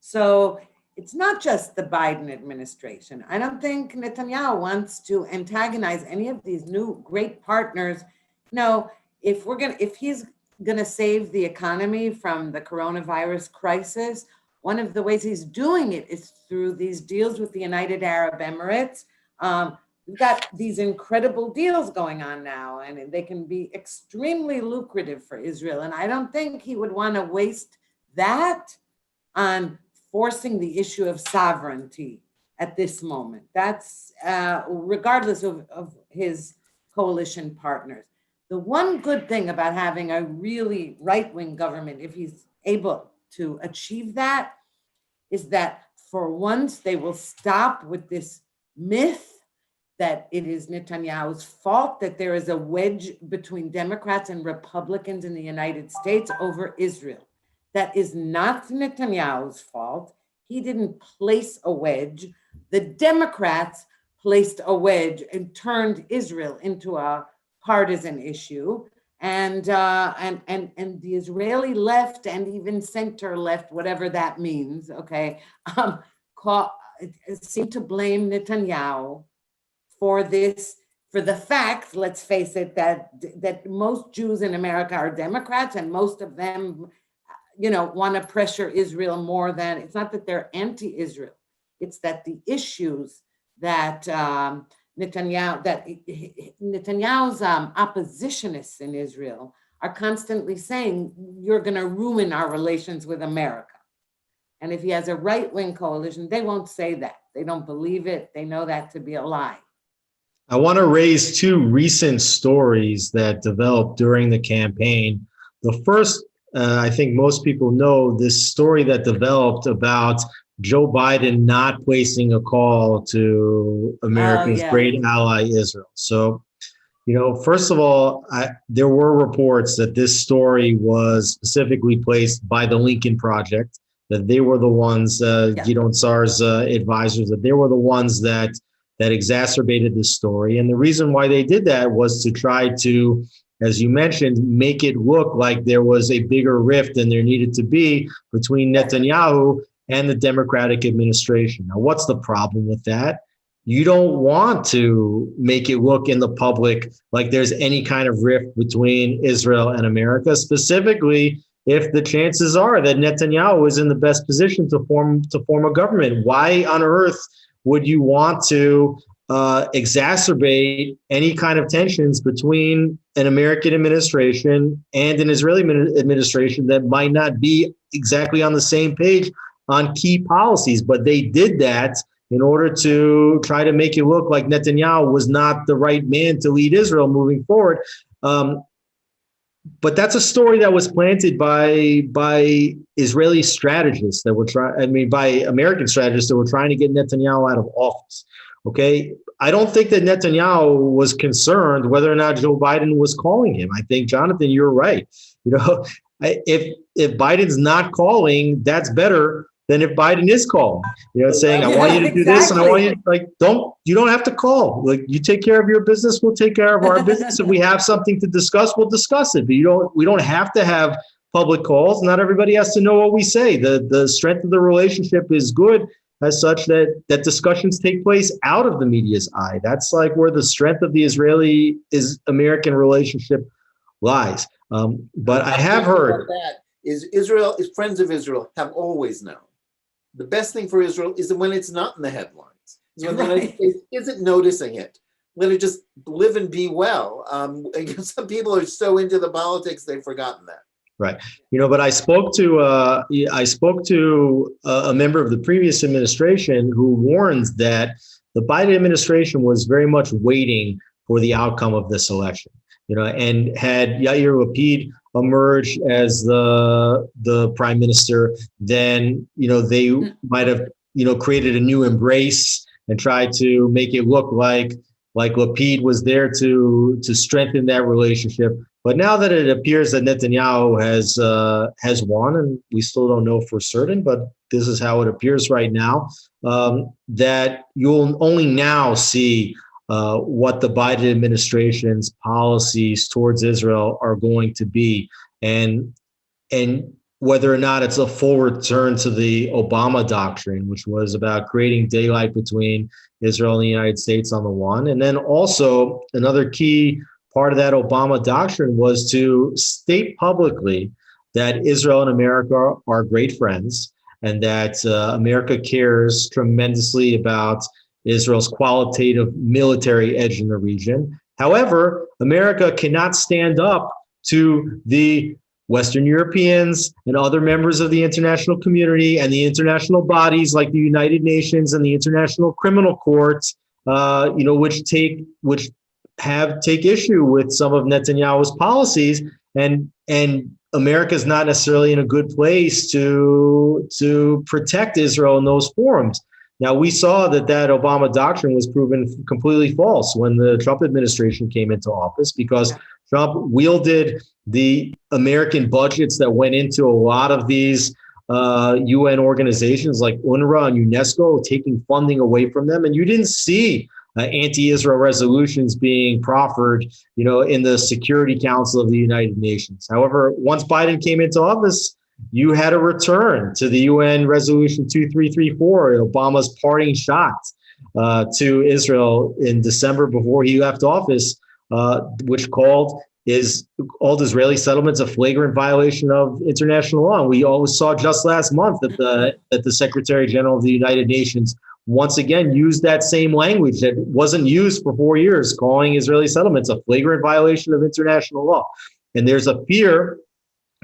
So it's not just the Biden administration. I don't think Netanyahu wants to antagonize any of these new great partners. If he's gonna save the economy from the coronavirus crisis, one of the ways he's doing it is through these deals with the United Arab Emirates. We've got these incredible deals going on now, and they can be extremely lucrative for Israel. And I don't think he would want to waste that on forcing the issue of sovereignty at this moment. That's regardless of his coalition partners. The one good thing about having a really right-wing government, if he's able to achieve that, is that for once they will stop with this myth that it is Netanyahu's fault that there is a wedge between Democrats and Republicans in the United States over Israel. That is not Netanyahu's fault. He didn't place a wedge. The Democrats placed a wedge and turned Israel into a partisan issue. And the Israeli left and even center left, whatever that means, seem to blame Netanyahu for the fact, let's face it, that most Jews in America are Democrats, and most of them, want to pressure Israel more than, it's not that they're anti-Israel, it's that the issues that Netanyahu's oppositionists in Israel are constantly saying, you're going to ruin our relations with America. And if he has a right-wing coalition, they won't say that. They don't believe it. They know that to be a lie. I want to raise two recent stories that developed during the campaign. The first, I think most people know, this story that developed about Joe Biden not placing a call to America's great ally, Israel. So, first of all, there were reports that this story was specifically placed by the Lincoln Project, that they were the ones, Gideon Sar's advisors, that they were the ones that exacerbated this story. And the reason why they did that was to try to, as you mentioned, make it look like there was a bigger rift than there needed to be between Netanyahu and the Democratic administration. Now, what's the problem with that? You don't want to make it look in the public like there's any kind of rift between Israel and America, specifically if the chances are that Netanyahu is in the best position to form a government. Why on earth would you want to exacerbate any kind of tensions between an American administration and an Israeli administration that might not be exactly on the same page on key policies? But they did that in order to try to make it look like Netanyahu was not the right man to lead Israel moving forward. But that's a story that was planted by Israeli strategists that were by American strategists that were trying to get Netanyahu out of office. Okay, I don't think that Netanyahu was concerned whether or not Joe Biden was calling him. I think, Jonathan, you're right. If Biden's not calling, that's better than if Biden is calling. Saying, I want you to do this, and I want you you don't have to call. Like, you take care of your business, we'll take care of our business. If we have something to discuss, we'll discuss it. But we don't have to have public calls. Not everybody has to know what we say. The strength of the relationship is good as such that discussions take place out of the media's eye. That's like where the strength of the Israeli-American relationship lies. But I have heard that Israel, friends of Israel have always known. The best thing for Israel is when it's not in the headlines, is when the United States isn't noticing it. Let it just live and be well. Some people are so into the politics, they've forgotten that. Right. But I spoke to a member of the previous administration who warns that the Biden administration was very much waiting for the outcome of this election. And had Yair Lapid emerge as the prime minister, then they might have created a new embrace and tried to make it look like Lapid was there to strengthen that relationship. But now that it appears that Netanyahu has won, and we still don't know for certain, but this is how it appears right now, that you'll only now see what the Biden administration's policies towards Israel are going to be, and whether or not it's a full return to the Obama doctrine, which was about creating daylight between Israel and the United States on the one. And then also another key part of that Obama doctrine was to state publicly that Israel and America are great friends, and that America cares tremendously about Israel's qualitative military edge in the region. However, America cannot stand up to the Western Europeans and other members of the international community and the international bodies like the United Nations and the International Criminal Court, which take issue with some of Netanyahu's policies, and America is not necessarily in a good place to protect Israel in those forums. Now, we saw that Obama doctrine was proven completely false when the Trump administration came into office, because Trump wielded the American budgets that went into a lot of these UN organizations like UNRWA and UNESCO, taking funding away from them. And you didn't see anti-Israel resolutions being proffered, in the Security Council of the United Nations. However, once Biden came into office, you had a return to the UN Resolution 2334, Obama's parting shot to Israel in December before he left office, which called Israeli settlements a flagrant violation of international law. And we always saw just last month that the Secretary General of the United Nations once again used that same language that wasn't used for 4 years, calling Israeli settlements a flagrant violation of international law. And there's a fear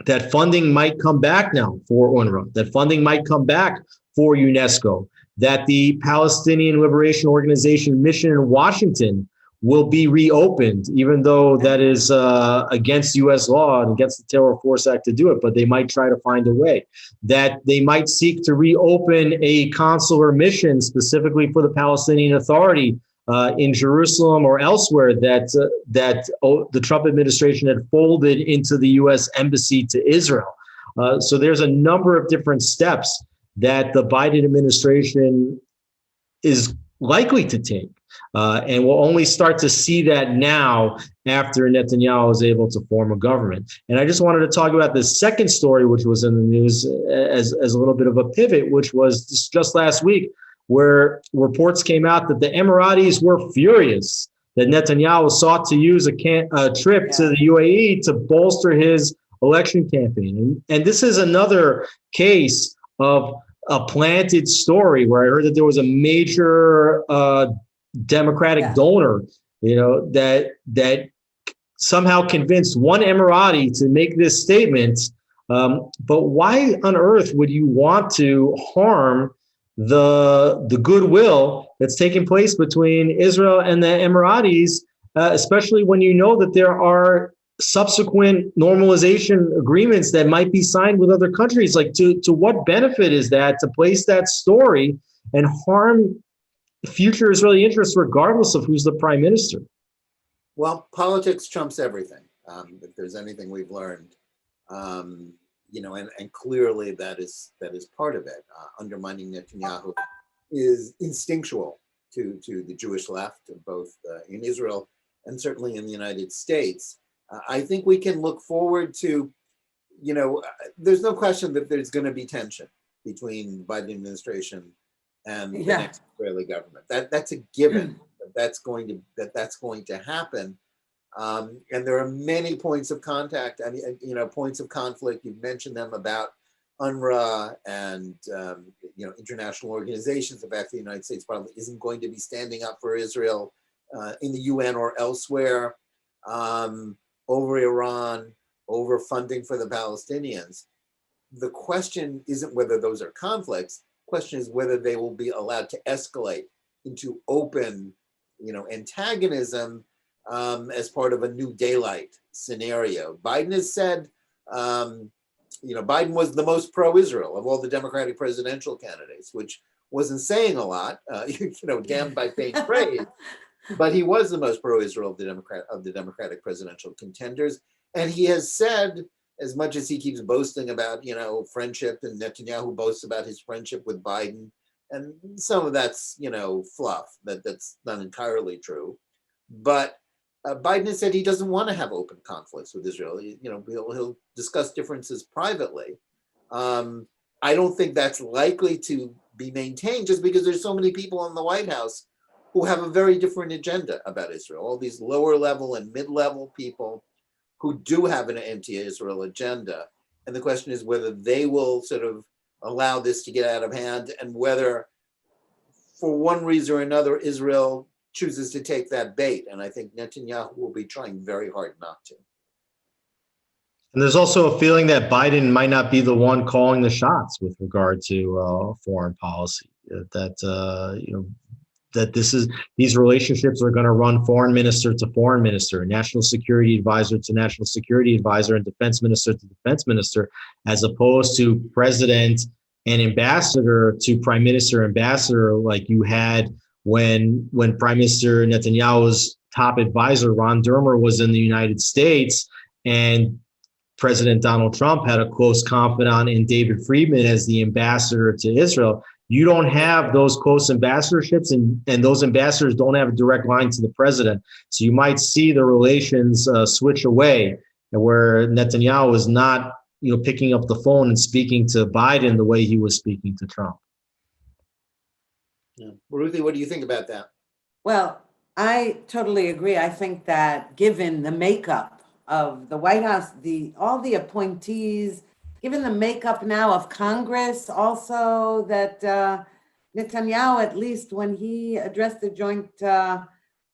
that funding might come back now for UNRWA, that funding might come back for UNESCO, that the Palestinian Liberation Organization mission in Washington will be reopened, even though that is against U.S. law and against the Terror Force Act to do it, but they might try to find a way. That they might seek to reopen a consular mission specifically for the Palestinian Authority in Jerusalem or elsewhere that the Trump administration had folded into the U.S. embassy to Israel. So there's a number of different steps that the Biden administration is likely to take. And we'll only start to see that now after Netanyahu is able to form a government. And I just wanted to talk about the second story, which was in the news as a little bit of a pivot, which was just last week, where reports came out that the Emiratis were furious that Netanyahu sought to use a trip to the UAE to bolster his election campaign. And this is another case of a planted story where I heard that there was a major Democratic donor, that somehow convinced one Emirati to make this statement. But why on earth would you want to harm the goodwill that's taking place between Israel and the Emiratis, especially when you know that there are subsequent normalization agreements that might be signed with other countries? Like, to what benefit is that to place that story and harm future Israeli interests regardless of who's the prime minister? Well, politics trumps everything. If there's anything we've learned, and clearly that is part of it. Undermining Netanyahu is instinctual to the Jewish left, both in Israel and certainly in the United States. I think we can look forward to, there's no question that there's going to be tension between the Biden administration and the next Israeli government. That's a given. That's going to happen. And there are many points of contact. I mean, points of conflict. You've mentioned them about UNRWA and international organizations. The fact the United States probably isn't going to be standing up for Israel in the UN or elsewhere, over Iran, over funding for the Palestinians. The question isn't whether those are conflicts. The question is whether they will be allowed to escalate into open, antagonism as part of a new daylight scenario. Biden has said, Biden was the most pro-Israel of all the Democratic presidential candidates, which wasn't saying a lot, damned by faint praise. But he was the most pro-Israel of the Democratic presidential contenders. And he has said, as much as he keeps boasting about, friendship, and Netanyahu boasts about his friendship with Biden, and some of that's, fluff, that's not entirely true. But Biden has said he doesn't want to have open conflicts with Israel. He'll discuss differences privately. I don't think that's likely to be maintained just because there's so many people in the White House who have a very different agenda about Israel. All these lower level and mid-level people who do have an anti-Israel agenda. And the question is whether they will sort of allow this to get out of hand, and whether, for one reason or another, Israel chooses to take that bait. And I think Netanyahu will be trying very hard not to. And there's also a feeling that Biden might not be the one calling the shots with regard to foreign policy. That these relationships are going to run foreign minister to foreign minister, national security advisor to national security advisor, and defense minister to defense minister, as opposed to president and ambassador to prime minister ambassador, like you had when Prime Minister Netanyahu's top advisor, Ron Dermer, was in the United States, and President Donald Trump had a close confidant in David Friedman as the ambassador to Israel. You don't have those close ambassadorships, and those ambassadors don't have a direct line to the president. So you might see the relations switch away, where Netanyahu is not, picking up the phone and speaking to Biden the way he was speaking to Trump. Yeah. Ruthie, what do you think about that? Well, I totally agree. I think that given the makeup of the White House, all the appointees, given the makeup now of Congress, also that Netanyahu, at least when he addressed the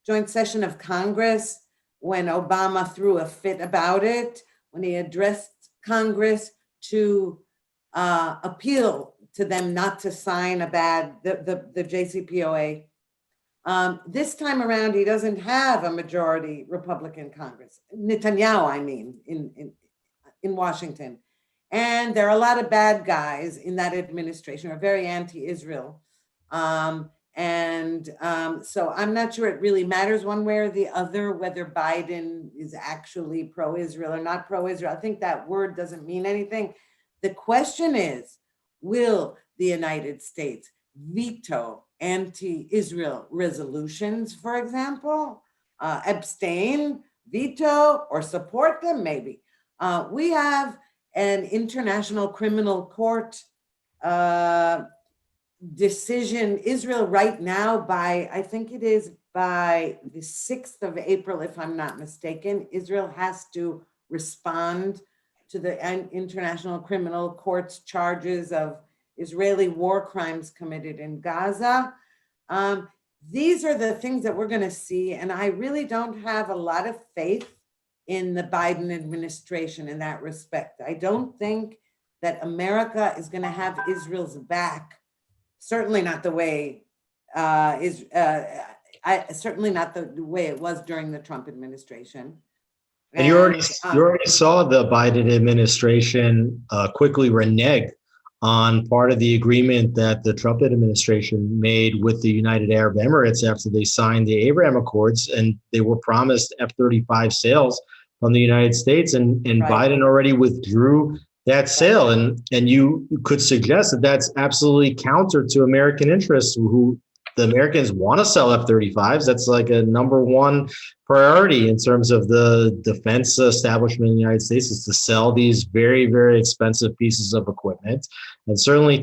joint session of Congress, when Obama threw a fit about it, when he addressed Congress to appeal to them not to sign the JCPOA. This time around, he doesn't have a majority Republican Congress. Netanyahu, I mean, in Washington. And there are a lot of bad guys in that administration who are very anti-Israel. So I'm not sure it really matters one way or the other whether Biden is actually pro-Israel or not pro-Israel. I think that word doesn't mean anything. The question is, will the United States veto anti-Israel resolutions, for example, abstain, veto, or support them? Maybe. We have an International Criminal Court decision, Israel right now by, I think it is by the 6th of April, if I'm not mistaken, Israel has to respond to the International Criminal Court's charges of Israeli war crimes committed in Gaza. These are the things that we're going to see, and I really don't have a lot of faith in the Biden administration in that respect. I don't think that America is going to have Israel's back. Certainly not the way certainly not the way it was during the Trump administration. And you already saw the Biden administration quickly renege on part of the agreement that the Trump administration made with the United Arab Emirates after they signed the Abraham Accords, and they were promised F-35 sales from the United States, and right. Biden already withdrew that sale. And you could suggest that that's absolutely counter to American interests, who the Americans want to sell F-35s. That's like a number one priority in terms of the defense establishment in the United States, is to sell these very, very expensive pieces of equipment. And certainly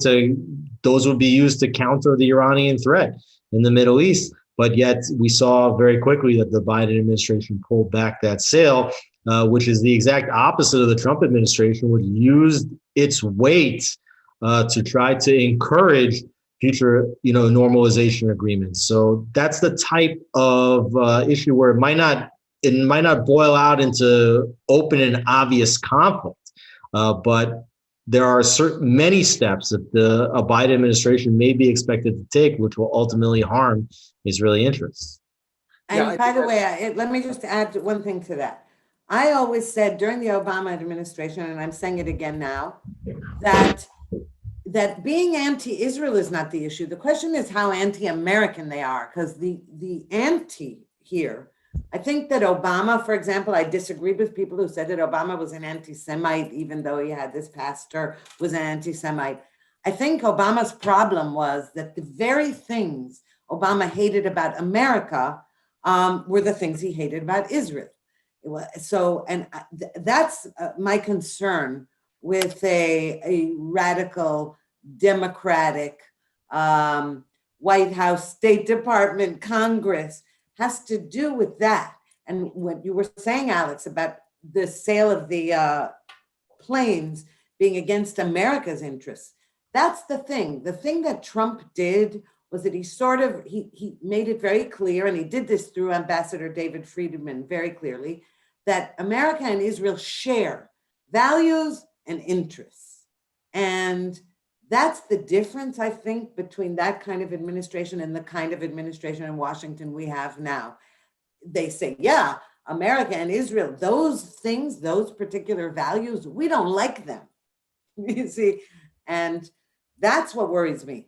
those would be used to counter the Iranian threat in the Middle East. But yet we saw very quickly that the Biden administration pulled back that sale, which is the exact opposite of the Trump administration, which used its weight to try to encourage future, normalization agreements. So that's the type of issue where it might not boil out into open and obvious conflict, but there are many steps that a Biden administration may be expected to take, which will ultimately harm Israeli interests. And by the way, let me just add one thing to that. I always said during the Obama administration, and I'm saying it again now, that being anti-Israel is not the issue. The question is how anti-American they are, because the anti here, I think that Obama, for example, I disagree with people who said that Obama was an anti-Semite, even though he had this pastor was an anti-Semite. I think Obama's problem was that the very things Obama hated about America were the things he hated about Israel. So, and that's my concern with a radical Democratic White House, State Department, Congress, has to do with that. And what you were saying, Alex, about the sale of the planes being against America's interests, that's the thing. The thing that Trump did was that he made it very clear, and he did this through Ambassador David Friedman very clearly, that America and Israel share values and interests. And that's the difference, I think, between that kind of administration and the kind of administration in Washington we have now. They say, yeah, America and Israel, those things, those particular values, we don't like them. You see, and that's what worries me.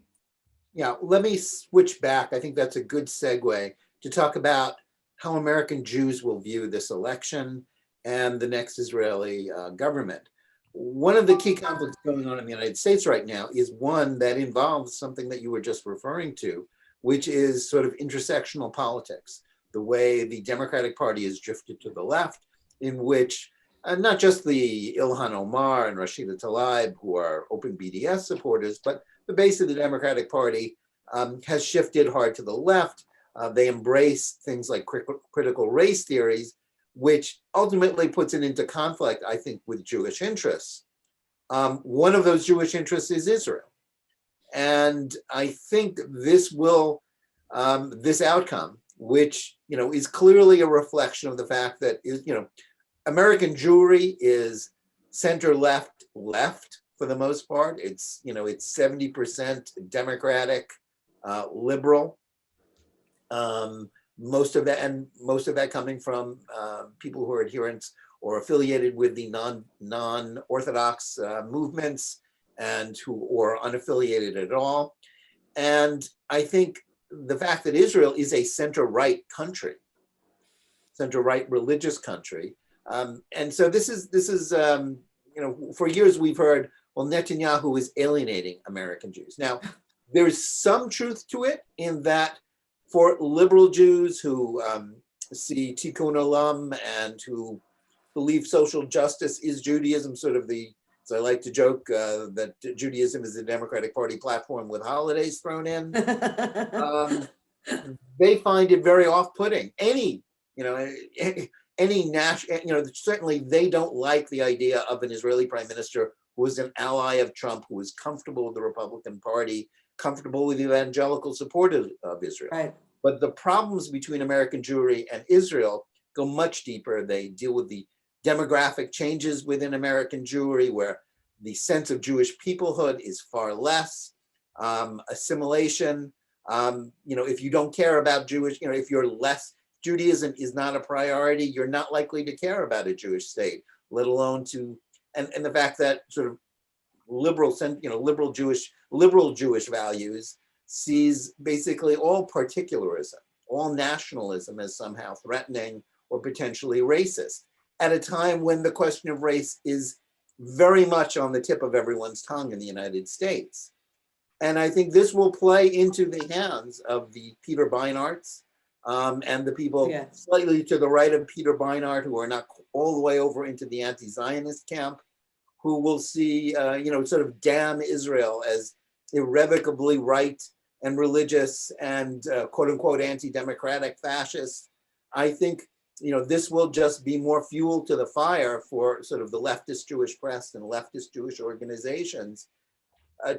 Yeah, let me switch back. I think that's a good segue to talk about how American Jews will view this election and the next Israeli government. One of the key conflicts going on in the United States right now is one that involves something that you were just referring to, which is sort of intersectional politics, the way the Democratic Party has drifted to the left, in which not just the Ilhan Omar and Rashida Tlaib, who are open BDS supporters, but the base of the Democratic Party has shifted hard to the left. They embrace things like critical race theories, which ultimately puts it into conflict, I think, with Jewish interests. One of those Jewish interests is Israel. And I think this outcome, which, is clearly a reflection of the fact that, American Jewry is center-left for the most part. It's 70% Democratic, liberal. Most of that coming from people who are adherents or affiliated with the non-Orthodox movements and who are unaffiliated at all. And I think the fact that Israel is a center-right country, center-right religious country, and so this is for years we've heard, well, Netanyahu is alienating American Jews. Now, there's some truth to it in that for liberal Jews who see tikkun olam and who believe social justice is Judaism, sort of so I like to joke that Judaism is the Democratic Party platform with holidays thrown in. They find it very off-putting. Any national, certainly they don't like the idea of an Israeli prime minister who is an ally of Trump, who is comfortable with the Republican Party, comfortable with the evangelical support of Israel. Right. But the problems between American Jewry and Israel go much deeper. They deal with the demographic changes within American Jewry, where the sense of Jewish peoplehood is far less, assimilation. If you don't care about Jewish, if you're less, Judaism is not a priority, you're not likely to care about a Jewish state, let alone and the fact that sort of liberal Jewish values sees basically all particularism, all nationalism as somehow threatening or potentially racist, at a time when the question of race is very much on the tip of everyone's tongue in the United States. And I think this will play into the hands of the Peter Beinarts and the people slightly to the right of Peter Beinart, who are not all the way over into the anti-Zionist camp, who will see, sort of damn Israel as irrevocably right and religious and quote unquote anti-democratic fascist. I think, this will just be more fuel to the fire for sort of the leftist Jewish press and leftist Jewish organizations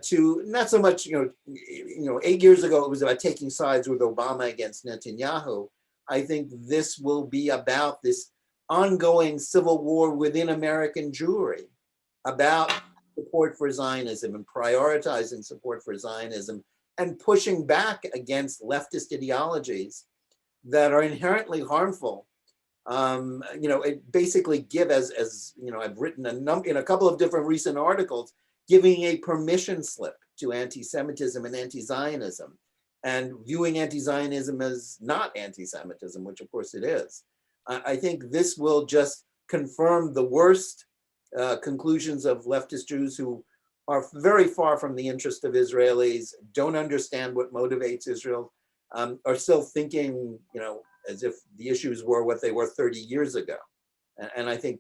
to not so much, 8 years ago, it was about taking sides with Obama against Netanyahu. I think this will be about this ongoing civil war within American Jewry, about support for Zionism and prioritizing support for Zionism and pushing back against leftist ideologies that are inherently harmful. It basically give, as I've written in a couple of different recent articles, giving a permission slip to anti-Semitism and anti-Zionism, and viewing anti-Zionism as not anti-Semitism, which of course it is. I think this will just confirm the worst conclusions of leftist Jews who are very far from the interest of Israelis, don't understand what motivates Israel, are still thinking, as if the issues were what they were 30 years ago. And I think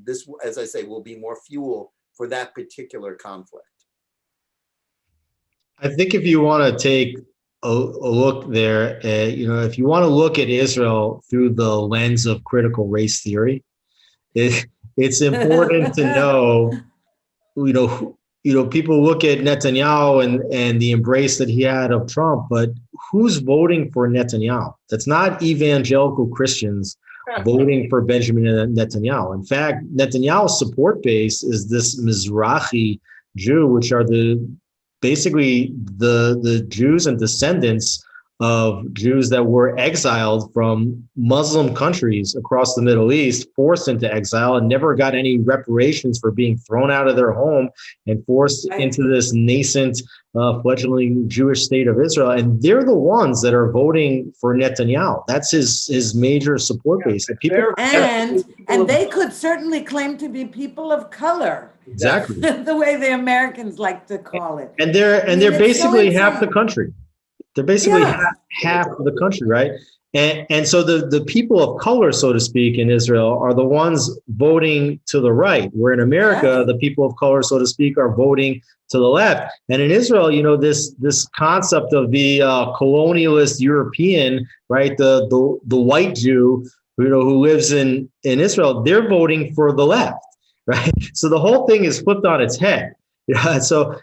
this, as I say, will be more fuel for that particular conflict. I think if you want to take a look there, if you want to look at Israel through the lens of critical race theory, it's important to know, people look at Netanyahu and the embrace that he had of Trump, but who's voting for Netanyahu? That's not evangelical Christians voting for Benjamin Netanyahu. In fact, Netanyahu's support base is this Mizrahi Jew, which are basically the Jews and descendants of Jews that were exiled from Muslim countries across the Middle East, forced into exile, and never got any reparations for being thrown out of their home and forced into this nascent, fledgling Jewish state of Israel. And they're the ones that are voting for Netanyahu. That's his major support base. And they could certainly claim to be people of color. Exactly. The way the Americans like to call it. And they're basically half the country. They're basically half of the country, right? And so the people of color, so to speak, in Israel are the ones voting to the right, where in America, the people of color, so to speak, are voting to the left. And in Israel, this concept of the colonialist European, right, the white Jew, who lives in Israel, they're voting for the left, right? So the whole thing is flipped on its head. So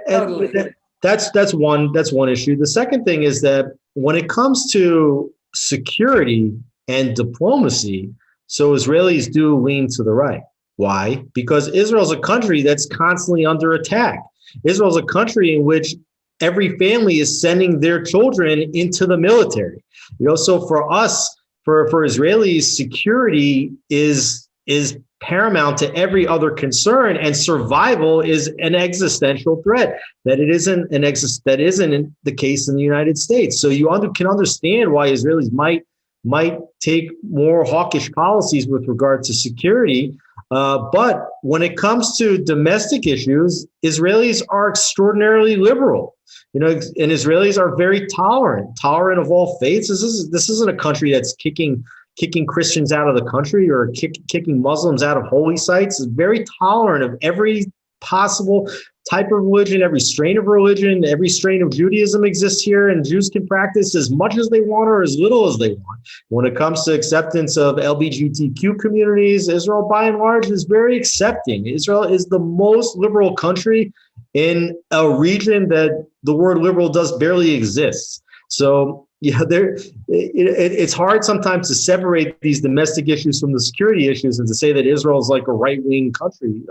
totally. That's one issue. The second thing is that when it comes to security and diplomacy, so Israelis do lean to the right. Why? Because Israel's a country that's constantly under attack. Israel's a country in which every family is sending their children into the military. So for us, for Israelis, security is paramount to every other concern, and survival is an existential threat. That isn't the case in the United States. So you can understand why Israelis might take more hawkish policies with regard to security, But when it comes to domestic issues, Israelis are extraordinarily liberal. And Israelis are very tolerant of all faiths. This isn't a country that's kicking Christians out of the country or kicking Muslims out of holy sites. It's very tolerant of every possible type of religion, every strain of religion, every strain of Judaism exists here, and Jews can practice as much as they want or as little as they want. When it comes to acceptance of LGBTQ communities, Israel, by and large, is very accepting. Israel is the most liberal country in a region that the word liberal does barely exist. So, it's hard sometimes to separate these domestic issues from the security issues and to say that Israel is like a right-wing country.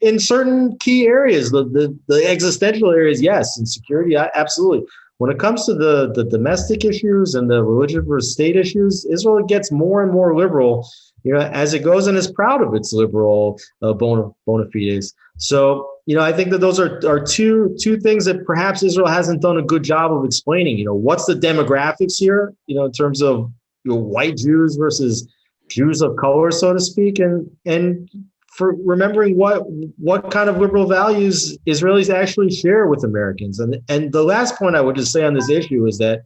In certain key areas, the existential areas, yes, and security, absolutely. When it comes to the domestic issues and the religion versus state issues, Israel gets more and more liberal, as it goes, and is proud of its liberal bona fides. So, I think that those are two things that perhaps Israel hasn't done a good job of explaining. What's the demographics here, in terms of white Jews versus Jews of color, so to speak, and for remembering what kind of liberal values Israelis actually share with Americans. And the last point I would just say on this issue is that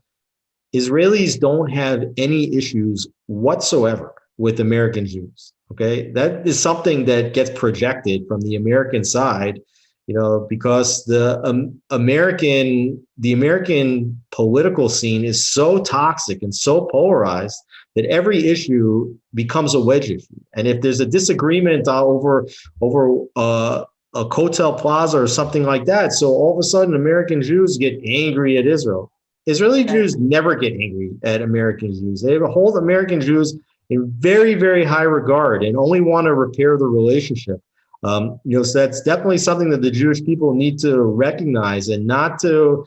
Israelis don't have any issues whatsoever with American Jews. Okay, that is something that gets projected from the American side, because the American political scene is so toxic and so polarized that every issue becomes a wedge issue. And if there's a disagreement over a Kotel Plaza or something like that, so all of a sudden American Jews get angry at Israel. Israeli Jews never get angry at American Jews. They hold American Jews in very, very high regard and only want to repair the relationship. So that's definitely something that the Jewish people need to recognize, and not to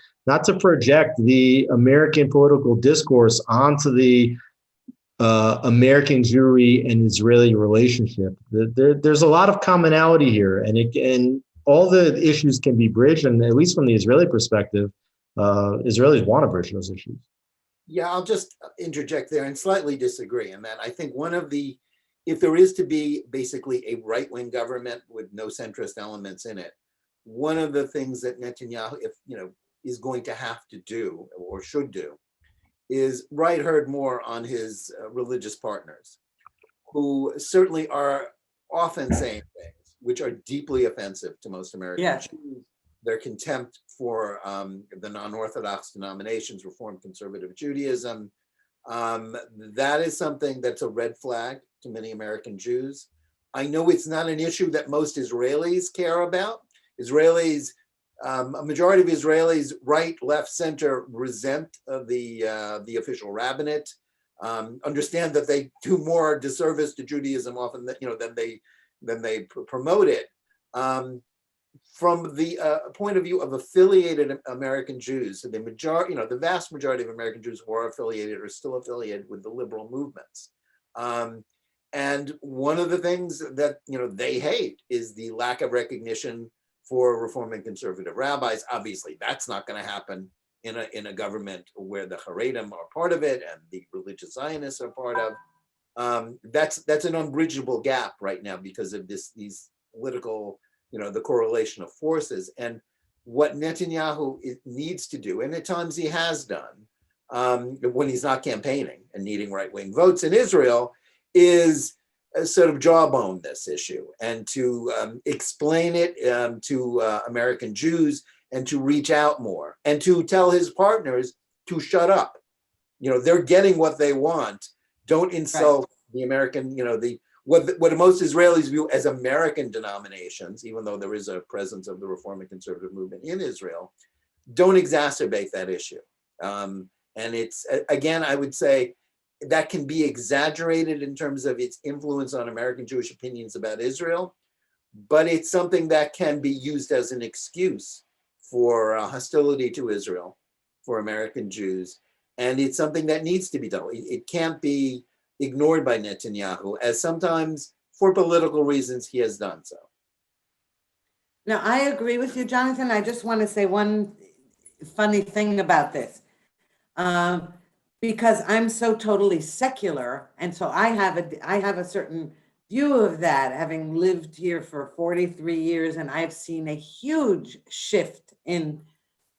project the American political discourse onto the American Jewry and Israeli relationship. There's a lot of commonality here, and all the issues can be bridged. And at least from the Israeli perspective, Israelis want to bridge those issues. Yeah, I'll just interject there and slightly disagree in that I think if there is to be basically a right-wing government with no centrist elements in it, one of the things that Netanyahu, is going to have to do or should do is right herd more on his religious partners, who certainly are often saying things which are deeply offensive to most American Jews. Their contempt for the non-Orthodox denominations, Reformed Conservative Judaism. That is something that's a red flag to many American Jews. I know it's not an issue that most Israelis care about. A majority of Israelis, right, left, center, resent the official rabbinate. Understand that they do more disservice to Judaism often than they promote it. From the point of view of affiliated American Jews, the vast majority of American Jews who are affiliated or still affiliated with the liberal movements. And one of the things that they hate is the lack of recognition for Reform and conservative rabbis. Obviously, that's not going to happen in a government where the Haredim are part of it and the religious Zionists are part of. That's an unbridgeable gap right now because of these political, the correlation of forces. And what Netanyahu needs to do, and at times he has done, when he's not campaigning and needing right-wing votes in Israel, is sort of jawbone this issue and to explain it to American Jews and to reach out more and to tell his partners to shut up. They're getting what they want. Don't insult the American, what most Israelis view as American denominations, even though there is a presence of the Reform and conservative movement in Israel. Don't exacerbate that issue. And it's, again, I would say that can be exaggerated in terms of its influence on American Jewish opinions about Israel, but it's something that can be used as an excuse for hostility to Israel for American Jews. And it's something that needs to be done. It can't be ignored by Netanyahu, as sometimes for political reasons he has done so. Now, I agree with you, Jonathan. I just want to say one funny thing about this. Because I'm so totally secular, and so I have a certain view of that, having lived here for 43 years, and I've seen a huge shift in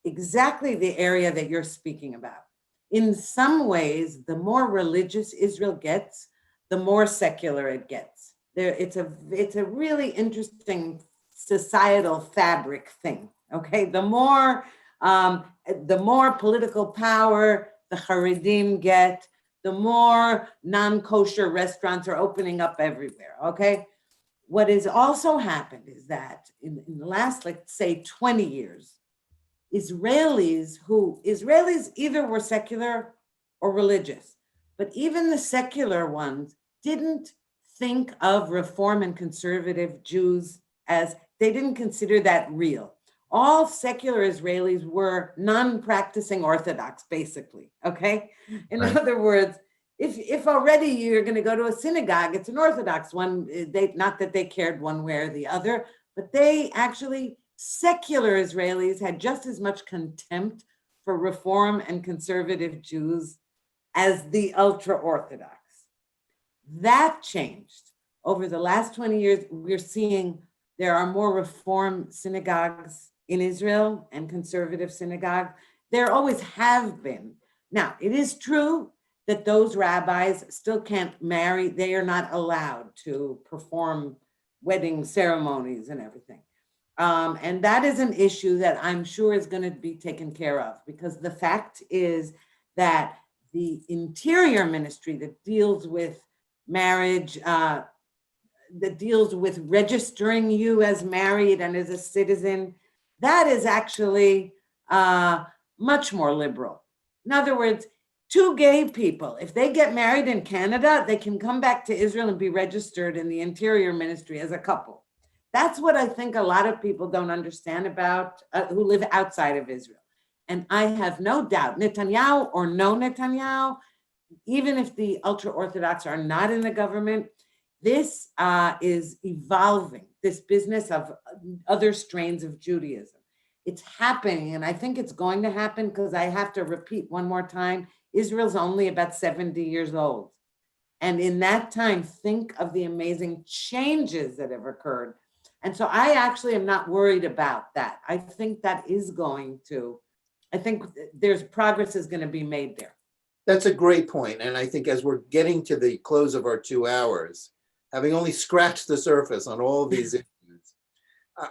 exactly the area that you're speaking about. In some ways, the more religious Israel gets, the more secular it gets. It's a really interesting societal fabric thing. Okay, the more political power the Haredim get, the more non-kosher restaurants are opening up everywhere. Okay, what has also happened is that in the last, let's say, 20 years, Israelis either were secular or religious, but even the secular ones didn't think of Reform and conservative Jews as, they didn't consider that real. All secular Israelis were non-practicing Orthodox, basically, okay? In Right. other words, if already you're gonna go to a synagogue, it's an Orthodox one, not that they cared one way or the other, but they actually, secular Israelis had just as much contempt for Reform and conservative Jews as the ultra-Orthodox. That changed. Over the last 20 years, we're seeing there are more Reform synagogues in Israel and conservative synagogues. There always have been. Now, it is true that those rabbis still can't marry. They are not allowed to perform wedding ceremonies and everything. And that is an issue that I'm sure is going to be taken care of, because the fact is that the interior ministry that deals with marriage, that deals with registering you as married and as a citizen, that is actually much more liberal. In other words, two gay people, if they get married in Canada, they can come back to Israel and be registered in the interior ministry as a couple. That's what I think a lot of people don't understand about who live outside of Israel. And I have no doubt, Netanyahu or no Netanyahu, even if the ultra-Orthodox are not in the government, this is evolving, this business of other strains of Judaism. It's happening, and I think it's going to happen, because I have to repeat one more time, Israel's only about 70 years old. And in that time, think of the amazing changes that have occurred. And so I actually am not worried about that. I think that is going to, I think there's progress is going to be made there. That's a great point. And I think as we're getting to the close of our 2 hours, having only scratched the surface on all of these issues,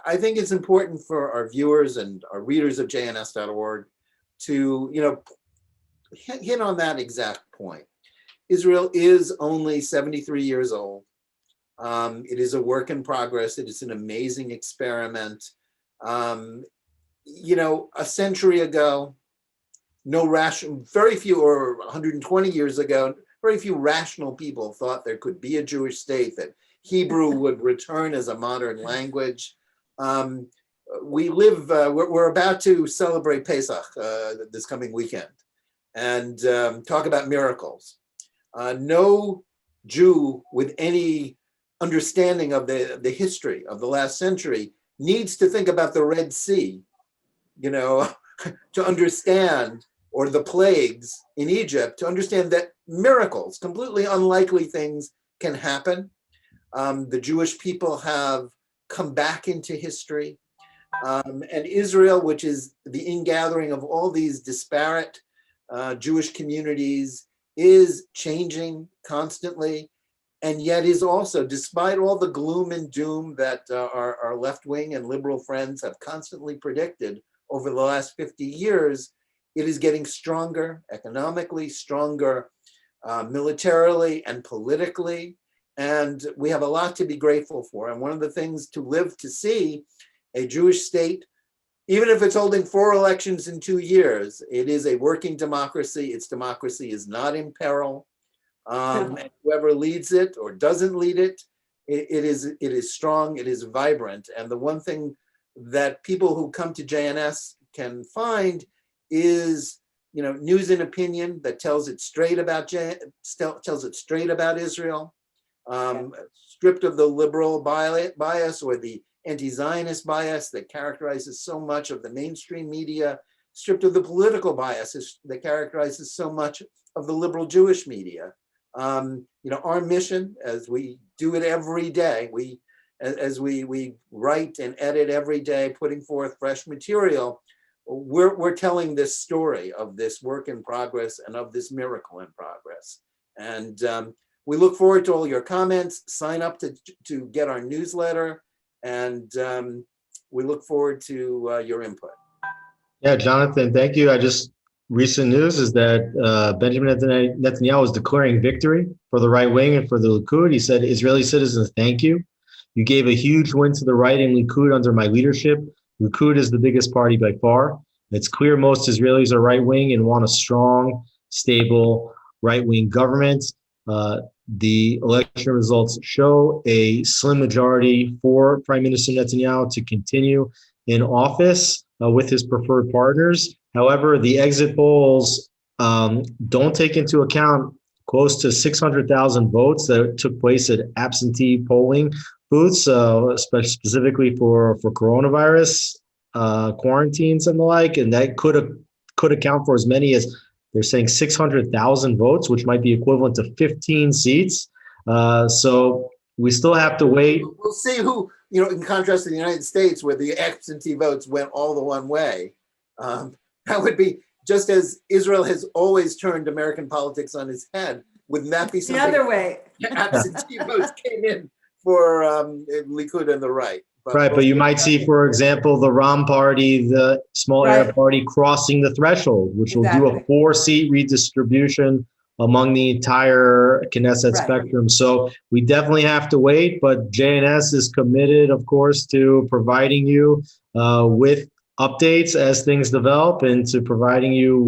I think it's important for our viewers and our readers of JNS.org to, hit on that exact point. Israel is only 73 years old. It is a work in progress. It is an amazing experiment. A century ago, very few, or 120 years ago, very few rational people thought there could be a Jewish state, that Hebrew would return as a modern language. We're about to celebrate Pesach this coming weekend and talk about miracles. No Jew with any understanding of the history of the last century needs to think about the Red Sea, to understand, or the plagues in Egypt, to understand that miracles, completely unlikely things, can happen. The Jewish people have come back into history. And Israel, which is the ingathering of all these disparate Jewish communities, is changing constantly, and yet is also, despite all the gloom and doom that our left-wing and liberal friends have constantly predicted over the last 50 years, it is getting stronger economically, stronger militarily and politically. And we have a lot to be grateful for. And one of the things to live to see a Jewish state, even if it's holding 4 elections in 2 years, it is a working democracy. Its democracy is not in peril. And whoever leads it or doesn't lead it, it is strong, it is vibrant. And the one thing that people who come to JNS can find is, news and opinion that tells it straight about Israel, stripped of the liberal bias or the anti-Zionist bias that characterizes so much of the mainstream media, stripped of the political biases that characterizes so much of the liberal Jewish media. Our mission, as we do it every day, as we write and edit every day, putting forth fresh material, we're telling this story of this work in progress and of this miracle in progress. And we look forward to all your comments. Sign up to get our newsletter, and we look forward to your input. Yeah, Jonathan, thank you. Recent news is that Benjamin Netanyahu is declaring victory for the right wing and for the Likud. He said, Israeli citizens, thank you. You gave a huge win to the right in Likud under my leadership. Likud is the biggest party by far. It's clear most Israelis are right wing and want a strong, stable right wing government. The election results show a slim majority for Prime Minister Netanyahu to continue in office with his preferred partners. However, the exit polls don't take into account close to 600,000 votes that took place at absentee polling booths, specifically for coronavirus quarantines and the like, and that could account for as many as, they're saying, 600,000 votes, which might be equivalent to 15 seats. So we still have to wait. We'll see who, in contrast to the United States, where the absentee votes went all the one way. That would be, just as Israel has always turned American politics on its head, wouldn't that be something? The other way. Absentee votes came in for Likud and the right. But you might see, for example, the Ram party, the small Arab party, crossing the threshold, which will do a 4-seat redistribution among the entire Knesset spectrum. So we definitely have to wait, but JNS is committed, of course, to providing you with updates as things develop and to providing you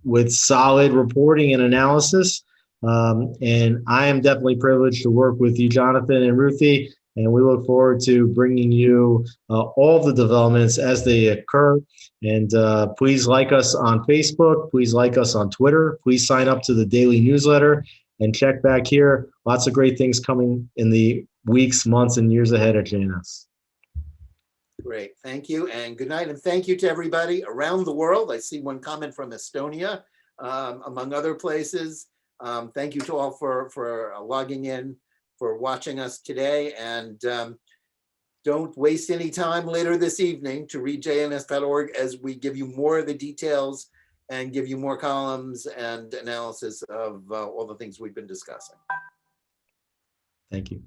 with solid reporting and analysis. And I am definitely privileged to work with you, Jonathan and Ruthie, and we look forward to bringing you all the developments as they occur. And please like us on Facebook. Please like us on Twitter. Please sign up to the daily newsletter and check back here. Lots of great things coming in the weeks, months, and years ahead at JNS. Great. Thank you. And good night. And thank you to everybody around the world. I see one comment from Estonia, among other places. Thank you to all for logging in, for watching us today, and don't waste any time later this evening to read jns.org as we give you more of the details and give you more columns and analysis of all the things we've been discussing. Thank you.